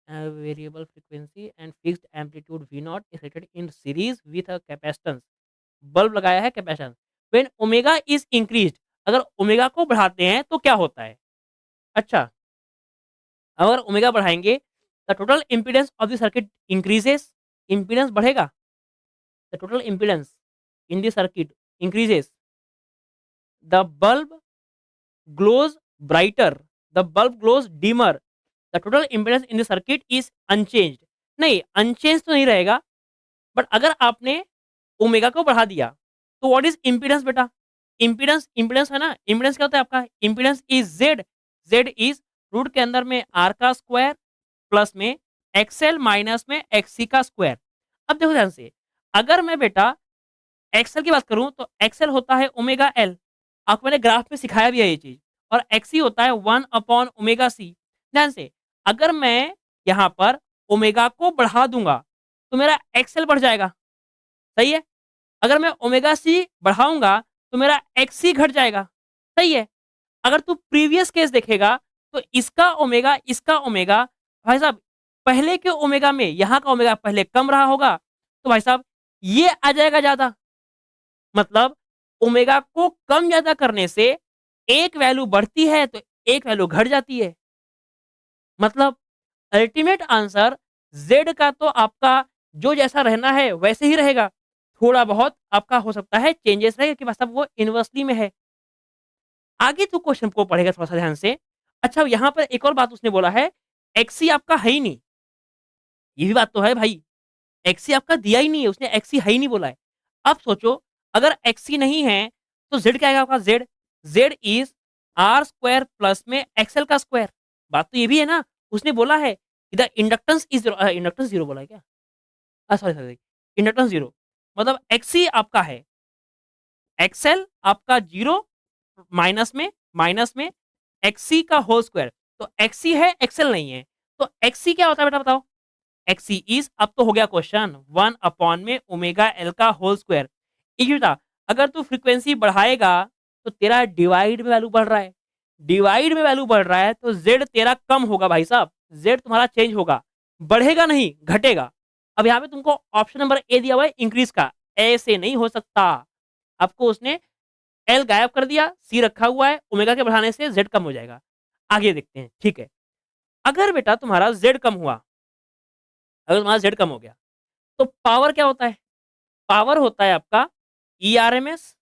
Variable frequency and fixed amplitude V not is connected in series with a capacitance, bulb लगाया है capacitance. When omega is increased, अगर ओमेगा को बढ़ाते हैं तो क्या होता है? अच्छा, अगर ओमेगा बढ़ाएंगे the total impedance of the circuit increases, impedance बढ़ेगा। The total impedance in the circuit increases, the bulb glows brighter, the bulb glows dimmer, the total impedance in the circuit is unchanged. नहीं, unchange तो नहीं रहेगा, but अगर आपने omega को बढ़ा दिया तो व्हाट इज इम्पीडेंस बेटा? इम्पीडेंस, इम्पीडेंस है ना, इम्पीडेंस क्या होता है आपका? Impedance is Z. Z is root के अंदर में आर का स्क्वायर प्लस में एक्सएल माइनस में एक्सी का स्क्वायर। अब देखो ध्यान से, अगर मैं बेटा एक्सएल की बात करूं तो एक्सएल होता है ओमेगा एल, आपको मैंने ग्राफ में सिखाया भी है ये चीज। और एक्सी होता है 1/ओमेगा सी। ध्यान से, अगर मैं यहाँ पर ओमेगा को बढ़ा दूंगा तो मेरा एक्सएल बढ़ जाएगा, सही है। अगर मैं ओमेगा सी बढ़ाऊंगा तो मेरा एक्सी घट जाएगा, सही है। अगर तू प्रीवियस केस देखेगा तो इसका ओमेगा भाई साहब पहले के ओमेगा में यहाँ का ओमेगा पहले कम रहा होगा, तो भाई साहब ये आ जाएगा ज्यादा। मतलब ओमेगा को कम ज्यादा करने से एक वैल्यू बढ़ती है तो एक वैल्यू घट जाती है। मतलब अल्टीमेट आंसर ज़ेड का तो आपका जो जैसा रहना है वैसे ही रहेगा। थोड़ा बहुत आपका हो सकता है चेंजेस रहेगा कि मतलब वो इनवर्सली में है। आगे तो क्वेश्चन को पढ़ेगा थोड़ा-सा ध्यान से। अच्छा यहाँ पर एक और बात उसने बोला है, एक्सी आपका है ही नहीं। ये भी बात तो है भाई। एक्सी आपका दिया ही नहीं है, उसने एक्सी है ही नहीं बोला है। अब सोचो अगर एक्सी नहीं है, तो ज़ेड क्या आएगा आपका Z? Z is R square plus में एक्सएल का स्क्वायर। बात तो ये भी है ना, उसने बोला है द इंडक्टेंस इज़ इंडक्टेंस 0 बोला है क्या? सॉरी, इंडक्टेंस 0 मतलब एक्सी आपका है, एक्सएल आपका 0 माइनस में एक्सी का होल स्क्वायर। तो एक्सी है, एक्सएल नहीं है। तो एक्सी क्या होता है बेटा बताओ? एक्सी इज अब तो हो गया क्वेश्चन 1 अपॉन में ओमेगा एल का होल स्क्वायर। एक बेटा अगर तू फ्रीक्वेंसी बढ़ाएगा तो तेरा डिवाइड में वैल्यू बढ़ रहा है, डिवाइड में वैल्यू बढ़ रहा है तो जेड तेरा कम होगा भाई साहब, जेड तुम्हारा चेंज होगा, बढ़ेगा नहीं घटेगा। अब यहाँ पे तुमको ऑप्शन नंबर ए दिया हुआ है इंक्रीज का, ऐसे नहीं हो सकता। आपको उसने एल गायब कर दिया, सी रखा हुआ है, ओमेगा के बढ़ाने से जेड कम हो जाएगा। आगे देखते हैं, ठीक है। अगर बेटा तुम्हारा जेड कम हुआ, अगर तुम्हारा जेड कम हो गया तो पावर क्या होता है? पावर होता है आपका ईआरएमएस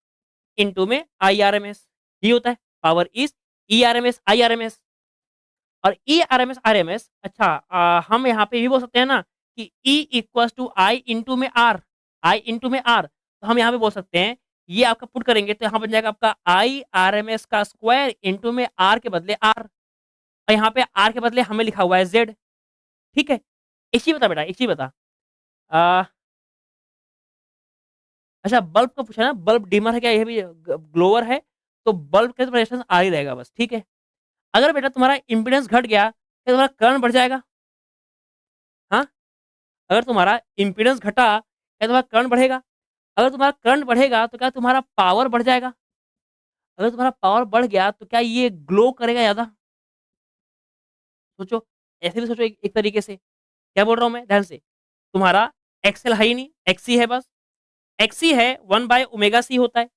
इनटू में आईआरएमएस, ये होता है। Power is ERMS IRMS. और ईआरएमएस आरएमएस अच्छा हम यहाँ पे ये भी बोल सकते हैं ना कि E equals to I into में आर, आई इनटू में आर। तो हम यहाँ पे बोल सकते हैं ये आपका पुट करेंगे तो यहाँ बन जाएगा आपका आई आरएमएस का स्क्वायर इनटू में आर के बदले आर, और यहाँ पे आर के बदले हमें लिखा हुआ है जेड। ठीक है, एक चीज बता बेटा, एक चीज बता। आ, अच्छा बल्ब का पूछा ना, बल्ब डिमर है क्या, ये भी ग्लोअर है, तो बल्ब का तो रेजिस्टेंस आ ही रहेगा बस। ठीक है, अगर बेटा तुम्हारा इम्पीडेंस घट गया तो तुम्हारा करंट बढ़ जाएगा। हाँ, अगर तुम्हारा इम्पीडेंस घटा क्या तुम्हारा करंट बढ़ेगा? अगर तुम्हारा करंट बढ़ेगा तो क्या तुम्हारा पावर बढ़ जाएगा? अगर तुम्हारा पावर बढ़ गया तो क्या ये ग्लो करेगा ज्यादा? सोचो, ऐसे भी सोचो एक तरीके से। क्या बोल रहा हूँ मैं, ध्यान से। तुम्हारा एक्सएल है ही नहीं, एक्सी है बस। एक्सी है 1 बाय ओमेगा सी होता है,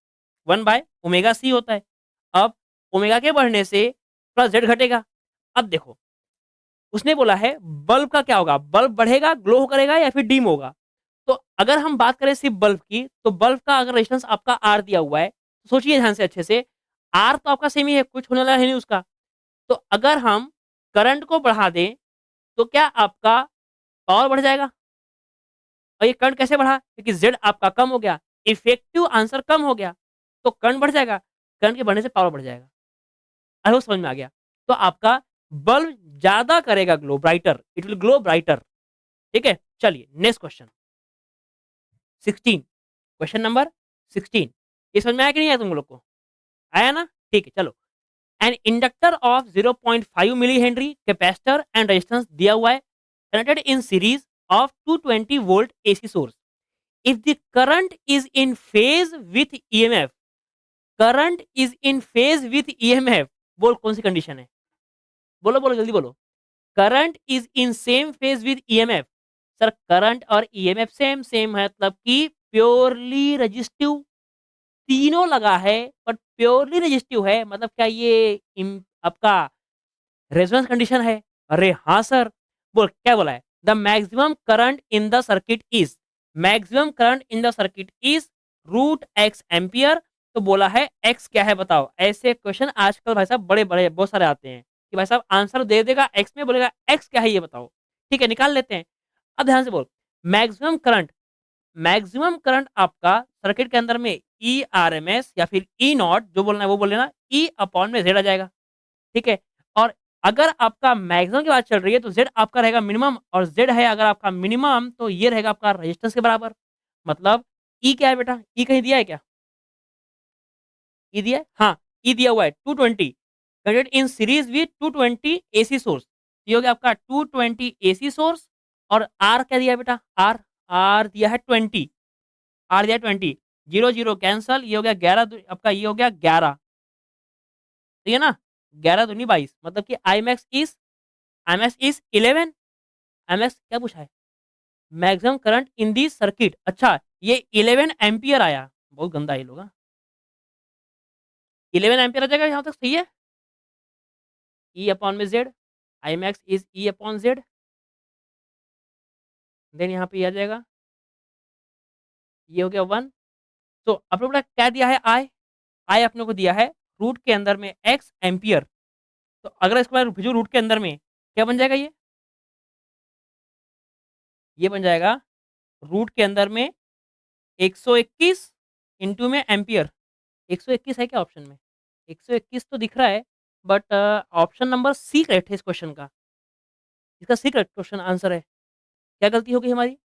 1 बाय ओमेगा सी होता है। अब ओमेगा के बढ़ने से थोड़ा जेड घटेगा। अब देखो उसने बोला है बल्ब का क्या होगा, बल्ब बढ़ेगा ग्लो करेगा या फिर डीम होगा। तो अगर हम बात करें सिर्फ बल्ब की, तो बल्ब का अगर रेजिस्टेंस आपका आर दिया हुआ है तो सोचिए ध्यान से अच्छे से, आर तो आपका सेम ही है, कुछ होने वाला है नहीं उसका। तो अगर हम करंट को बढ़ा दें तो क्या आपका पावर बढ़ जाएगा? और ये करंट कैसे बढ़ा, क्योंकि जेड आपका कम हो गया, इफेक्टिव आंसर कम हो गया, तो करंट बढ़ जाएगा, करंट के बढ़ने से पावर बढ़ जाएगा। आई होप समझ में आ गया। तो आपका बल्ब ज्यादा करेगा glow, brighter, it will glow brighter. ठीक है, चलिए नेक्स्ट क्वेश्चन 16, क्वेश्चन नंबर 16। ये समझ में आया कि नहीं आया तुम लोग को? आया ना? ठीक है, चलो। An inductor of 0.5 milli henry capacitor and resistance दिया हुआ है, connected in series of 220 volt AC source. If the current is in phase with EMF, current is in phase with EMF, बोल कौन सी कंडीशन है? बोलो बोलो जल्दी बोलो। Current is in same phase with EMF. Sir current और EMF same same है, मतलब कि प्योरली रजिस्टिव, तीनों लगा है बट प्योरली रजिस्टिव है, मतलब क्या ये आपका रेजोनेंस कंडीशन है? अरे हाँ सर। बोल क्या बोला है? The maximum current in the circuit is, maximum current in the circuit is root X ampere. तो बोला है एक्स क्या है बताओ। ऐसे क्वेश्चन आजकल भाई साहब बड़े बड़े बहुत सारे आते हैं कि भाई साहब आंसर दे देगा एक्स में, बोलेगा एक्स क्या है ये बताओ। ठीक है, निकाल लेते हैं। अब ध्यान से बोल, मैक्सिमम करंट, मैक्सिमम करंट आपका सर्किट के अंदर में ई आर एम एस या फिर ई नॉट जो बोलना है वो बोल लेना, ई अपॉन में जेड आ जाएगा। ठीक है, और अगर आपका मैक्सिमम की बात चल रही है तो जेड आपका रहेगा मिनिमम, और जेड है अगर आपका मिनिमम तो ये रहेगा आपका रेजिस्टेंस के बराबर। मतलब ई क्या है बेटा, ई कहीं दिया है क्या? ई दिया है, हाँ ई दिया हुआ है 220 connected in series with 220 AC source. ये हो गया आपका 220 एसी सोर्स। और आर क्या दिया है बेटा, आर, आर दिया है 20, आर दिया है 20, जीरो जीरो कैंसल, ये हो गया 11 आपका, ये हो गया 11। ठीक है ना, 11 दूनी 22, मतलब कि आई max is, I max is 11। I max क्या पूछा है? मैक्सिमम करंट इन दी सर्किट। अच्छा ये 11 एम्पियर आया, बहुत गंदा ये लोग। 11 एम्पियर आ जाएगा यहाँ तक सही है। ई अपॉन में Z, I max is E upon Z, then यहाँ पे ये आ जाएगा, ये हो गया 1। तो अपने को क्या दिया है, आई, आई अपने को दिया है रूट के अंदर में एक्स एम्पियर। तो अगर इसको मैं भेजूँ रूट के अंदर में, क्या बन जाएगा ये बन जाएगा रूट के अंदर में 121 इंटू में एम्पियर। 121 है क्या ऑप्शन में? 121 तो दिख रहा है, but option number C correct है इस क्वेश्चन का। इसका सी करेक्ट क्वेश्चन आंसर है। क्या गलती हो गई हमारी?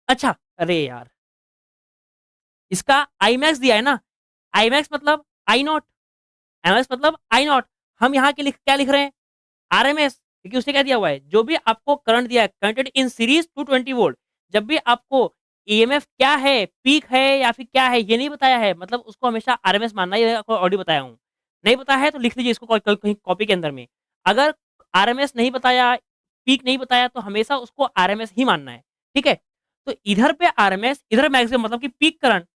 अच्छा, अरे यार! इसका आई मैक्स दिया है ना, आई मैक्स मतलब आई नॉट, आई मैक्स मतलब आई नॉट। हम यहाँ के क्या लिख रहे हैं? आरएमएस, क्योंकि उसने क्या दिया हुआ है, जो भी आपको करंट दिया है कनेक्टेड इन सीरीज 220 वोल्ट, जब भी आपको ईएमएफ क्या है, पीक है या फिर क्या है ये नहीं बताया है, मतलब उसको हमेशा आरएमएस मानना है। ये आपको ऑलरेडी बताया हूँ। नहीं पता है तो लिख लीजिए इसको कहीं कॉपी के अंदर में। अगर आरएमएस नहीं बताया, पीक नहीं बताया, तो हमेशा उसको आरएमएस ही मानना है। ठीक है? तो इधर पे आरएमएस, इधर मैक्सिमम, मतलब कि पीक करंट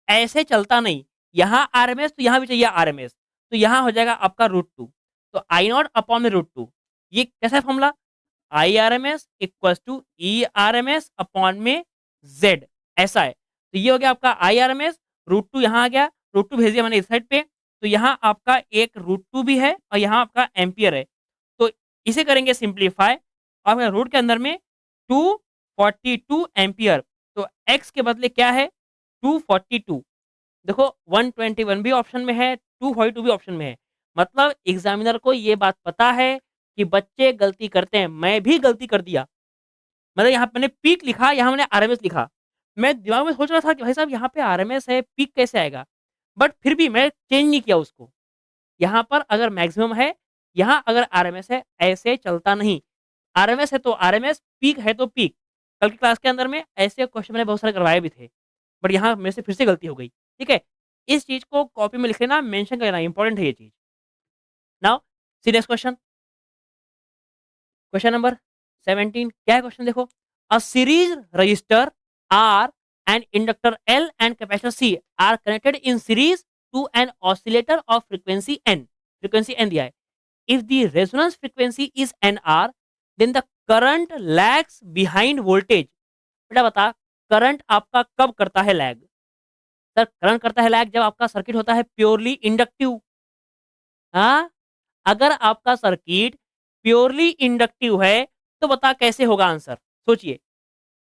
ऐसे चलता नहीं। यहाँ आरएमएस तो यहाँ भी चाहिए आरएमएस, तो यहाँ हो जाएगा आपका √2। तो आई नॉट अपॉन में √2। ये कैसा है formula? I R M S equal to E R M S upon में जेड, ऐसा है। तो ये हो गया आपका आई आर एम एस, √2 यहाँ आ गया, √2 भेज दिया मैंने इस साइड पे। तो यहाँ आपका एक √2 भी है और यहाँ आपका एम्पियर है। तो इसे करेंगे सिंप्लीफाई, और रूट के अंदर में 242 एम्पियर। तो एक्स के बदले क्या है? 242। देखो 121 भी ऑप्शन में है, 242 भी ऑप्शन में है। मतलब एग्जामिनर को ये बात पता है कि बच्चे गलती करते हैं। मैं भी गलती कर दिया। मतलब यहाँ पे मैंने पीक लिखा, यहाँ मैंने आरएमएस लिखा। मैं दिमाग में सोच रहा था कि भाई साहब यहाँ पे आरएमएस है, पीक कैसे आएगा? बट फिर भी मैं चेंज नहीं किया उसको। यहाँ पर अगर मैक्सिमम है, यहाँ अगर आरएमएस है, ऐसे चलता नहीं। आरएमएस है तो आरएमएस, पीक है तो पीक। कल की क्लास के अंदर में ऐसे क्वेश्चन मैंने बहुत सारे करवाए भी थे। बट यहाँ मेरे से फिर से गलती हो गई। ठीक है? इस चीज़ को कॉपी में लिख लेना, मेंशन कर लेना, इंपॉर्टेंट है ये चीज़। Now see next question. Question number 17 क्या है क्वेश्चन देखो। A series resistor R and inductor L and capacitor C are connected in series to an oscillator of frequency N. Frequency N दिया है। If the resonance frequency is N R, then the current lags behind voltage. बेटा बता, current आपका कब करता है lag? Sir current करता है लैग जब आपका सर्किट होता है प्योरली इंडक्टिव। हाँ, अगर आपका सर्किट प्योरली इंडक्टिव है तो बता कैसे होगा आंसर? सोचिए,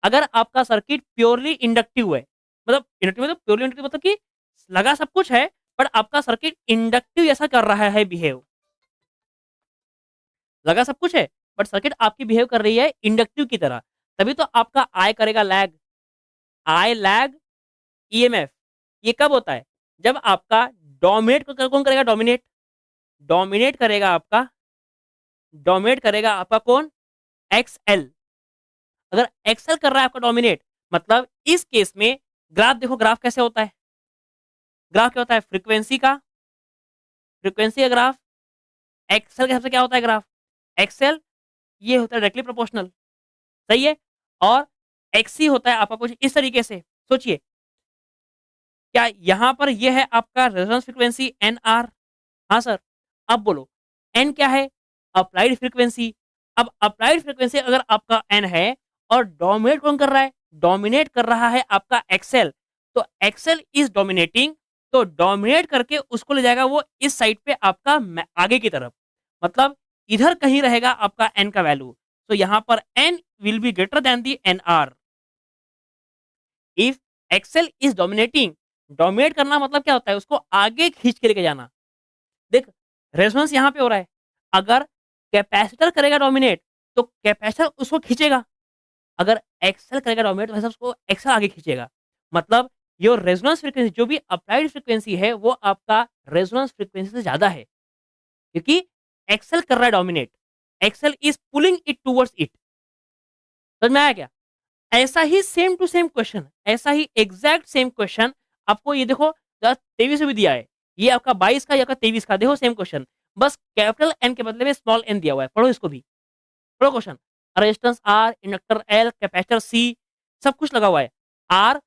अगर आपका सर्किट प्योरली इंडक्टिव है, मतलब इंडक्टिव मतलब प्योरली इंडक्टिव मतलब कि लगा सब कुछ है, पर आपका सर्किट इंडक्टिव ऐसा कर रहा है बिहेव। लगा सब कुछ है, बट सर्किट आपकी बिहेव कर रही है इंडक्टिव की तरह, तभी तो आपका आई करेगा लैग। आई लैग ईएमएफ। ये कब होता है? जब आपका डोमिनेट कौन करेगा? डोमिनेट, डोमिनेट करेगा आपका, डोमिनेट करेगा आपका कौन? एक्सएल। अगर एक्सएल कर रहा है आपका डोमिनेट, मतलब इस केस में ग्राफ देखो, ग्राफ कैसे होता है? ग्राफ क्या होता है? फ्रीक्वेंसी का, फ्रीक्वेंसी का ग्राफ। एक्सएल के हिसाब से क्या होता है ग्राफ? एक्सएल ये होता है डायरेक्टली प्रोपोर्शनल। सही है? और एक्सी होता है आपका कुछ इस तरीके से। सोचिए, क्या यहाँ पर ये है आपका रेजोनेंस फ्रीक्वेंसी एन आर? हाँ सर। अब बोलो एन क्या है? Applied frequency. अब अप्लाइड फ्रीक्वेंसी अगर आपका एन है और डोमिनेट कौन कर रहा है? डोमिनेट कर रहा है आपका एक्सेल। तो एक्सेल इज डोमिनेटिंग, तो डोमिनेट करके उसको ले जाएगा वो इस साइड पे आपका आगे की तरफ, मतलब इधर कहीं रहेगा आपका एन का वैल्यू। तो यहाँ पर N will be greater than the N R if XL is dominating. Dominate करना मतलब क्या होता है? उसको आगे खींच के लेके जाना। देख, रेजोनेंस यहाँ पे हो रहा है। अगर कैपेसिटर करेगा डोमिनेट, तो कैपेसिटर उसको खींचेगा। अगर एक्सेल करेगा डोमिनेट, तो उसको एक्सेल आगे खींचेगा। मतलब योर रेजोनेंस फ्रीक्वेंसी, जो भी अप्लाइड फ्रीक्वेंसी है, वो आपका रेजोनेंस फ्रीक्वेंसी से ज्यादा है, क्योंकि एक्सेल कर रहा है dominate. XL is pulling it towards it. समझ में आया क्या? ऐसा ही सेम टू सेम क्वेश्चन, ऐसा ही एग्जैक्ट सेम क्वेश्चन आपको ये देखो 23 में भी दिया है। ये आपका 22 का, ये आपका 23 का, देखो सेम क्वेश्चन, बस कैपिटल एन के बदले में स्मॉल एन दिया हुआ है। पढ़ो इसको भी, पढ़ो question. Resistance R, inductor L, capacitor C, सब कुछ लगा हुआ है। R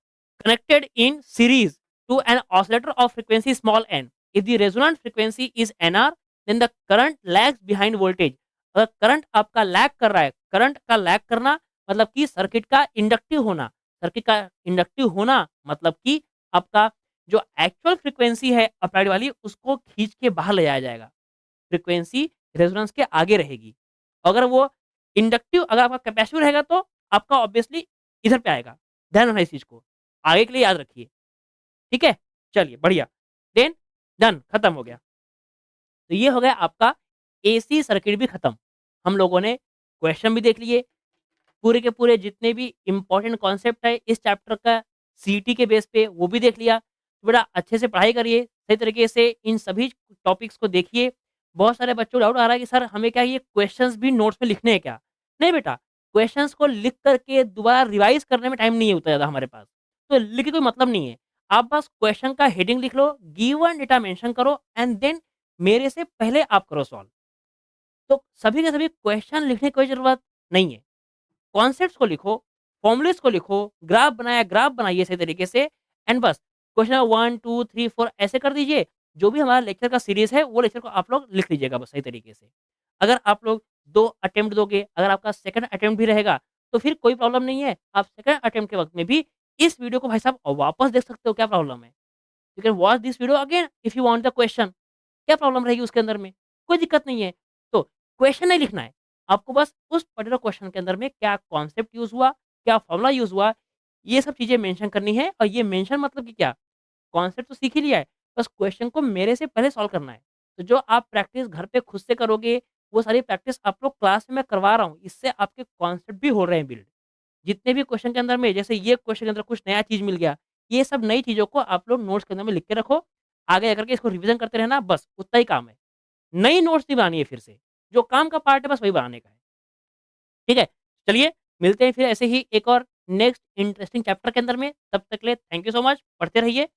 connected in series to an oscillator of frequency small N. If the resonant frequency is N R, then the current lags behind voltage. अगर current आपका lag कर रहा है, करंट का लैग करना मतलब कि सर्किट का इंडक्टिव होना, सर्किट का इंडक्टिव होना मतलब कि आपका जो एक्चुअल फ्रीक्वेंसी है अप्लाइड वाली उसको खींच के बाहर ले जाया जाएगा। फ्रीक्वेंसी रेजोनेंस के आगे रहेगी। अगर वो इंडक्टिव अगर आपका कैपेसिटिव रहेगा तो आपका ऑब्वियसली इधर पे आएगा। ध्यान रखना इस चीज़ को। आगे के लिए याद रखिए, ठीक है? चलिए बढ़िया। देन डन खत्म हो गया। तो ये हो गया आपका एसी सर्किट भी खत्म। हम लोगों ने क्वेश्चन भी देख लिए, पूरे के पूरे जितने भी इम्पोर्टेंट कॉन्सेप्ट है इस चैप्टर का सीईटी के बेस पे वो भी देख लिया। तो बेटा अच्छे से पढ़ाई करिए, सही तरीके से इन सभी टॉपिक्स को देखिए। बहुत सारे बच्चों को डाउट आ रहा है कि सर हमें क्या ये क्वेश्चंस भी नोट्स में लिखने हैं क्या? नहीं बेटा, क्वेश्चंस को लिख कर के दोबारा रिवाइज़ करने में टाइम नहीं होता ज़्यादा हमारे पास। तो लिख के कोई मतलब नहीं है। आप बस क्वेश्चन का हेडिंग लिख लो, गिवन डेटा मेंशन करो एंड देन मेरे से पहले आप करो सॉल्व। तो सभी के सभी क्वेश्चन लिखने की कोई ज़रूरत नहीं है। कॉन्सेप्ट्स को लिखो, फ़ॉर्मूलेस को लिखो, ग्राफ बनाया ग्राफ बनाइए सही तरीके से एंड बस क्वेश्चन 1, 2, 3, 4 ऐसे कर दीजिए। जो भी हमारा लेक्चर का सीरीज़ है वो लेक्चर को आप लोग लिख लीजिएगा बस सही तरीके से। अगर आप लोग 2 अटेम्प्ट दोगे, अगर आपका सेकंड अटेम्प्ट भी रहेगा, तो फिर कोई प्रॉब्लम नहीं है। आप सेकंड अटेम्प्ट के वक़्त में भी इस वीडियो को भाई साहब वापस देख सकते हो, क्या प्रॉब्लम है? You can watch this video again if you want the question. क्या प्रॉब्लम रहेगी उसके अंदर में? कोई दिक्कत नहीं है। तो क्वेश्चन नहीं लिखना है, आपको बस उस पर्टिकुलर क्वेश्चन के अंदर में क्या कॉन्सेप्ट यूज़ हुआ, क्या फॉर्मूला यूज़ हुआ, ये सब चीज़ें मेंशन करनी है और ये मेंशन मतलब कि क्या? कॉन्सेप्ट तो सीख ही लिया है, बस क्वेश्चन को मेरे से पहले सॉल्व करना है। तो जो आप प्रैक्टिस घर पे खुद से करोगे, वो सारी प्रैक्टिस आप लोग क्लास में मैं करवा रहा हूँ, इससे आपके कॉन्सेप्ट भी हो रहे हैं बिल्ड। जितने भी क्वेश्चन के अंदर में जैसे ये क्वेश्चन के अंदर कुछ नया चीज़ मिल गया, ये सब नई चीज़ों को आप लोग नोट्स के अंदर में लिख के रखो। आगे जाकर के इसको रिवीज़न करते रहना बस उतना ही काम है। नई नोट्स नहीं बनानी है फिर से, जो काम का पार्ट है बस वही बनाने का है। ठीक है? चलिए मिलते हैं फिर ऐसे ही एक और नेक्स्ट इंटरेस्टिंग चैप्टर के अंदर में, तब तक के लिए थैंक यू सो मच, पढ़ते रहिए।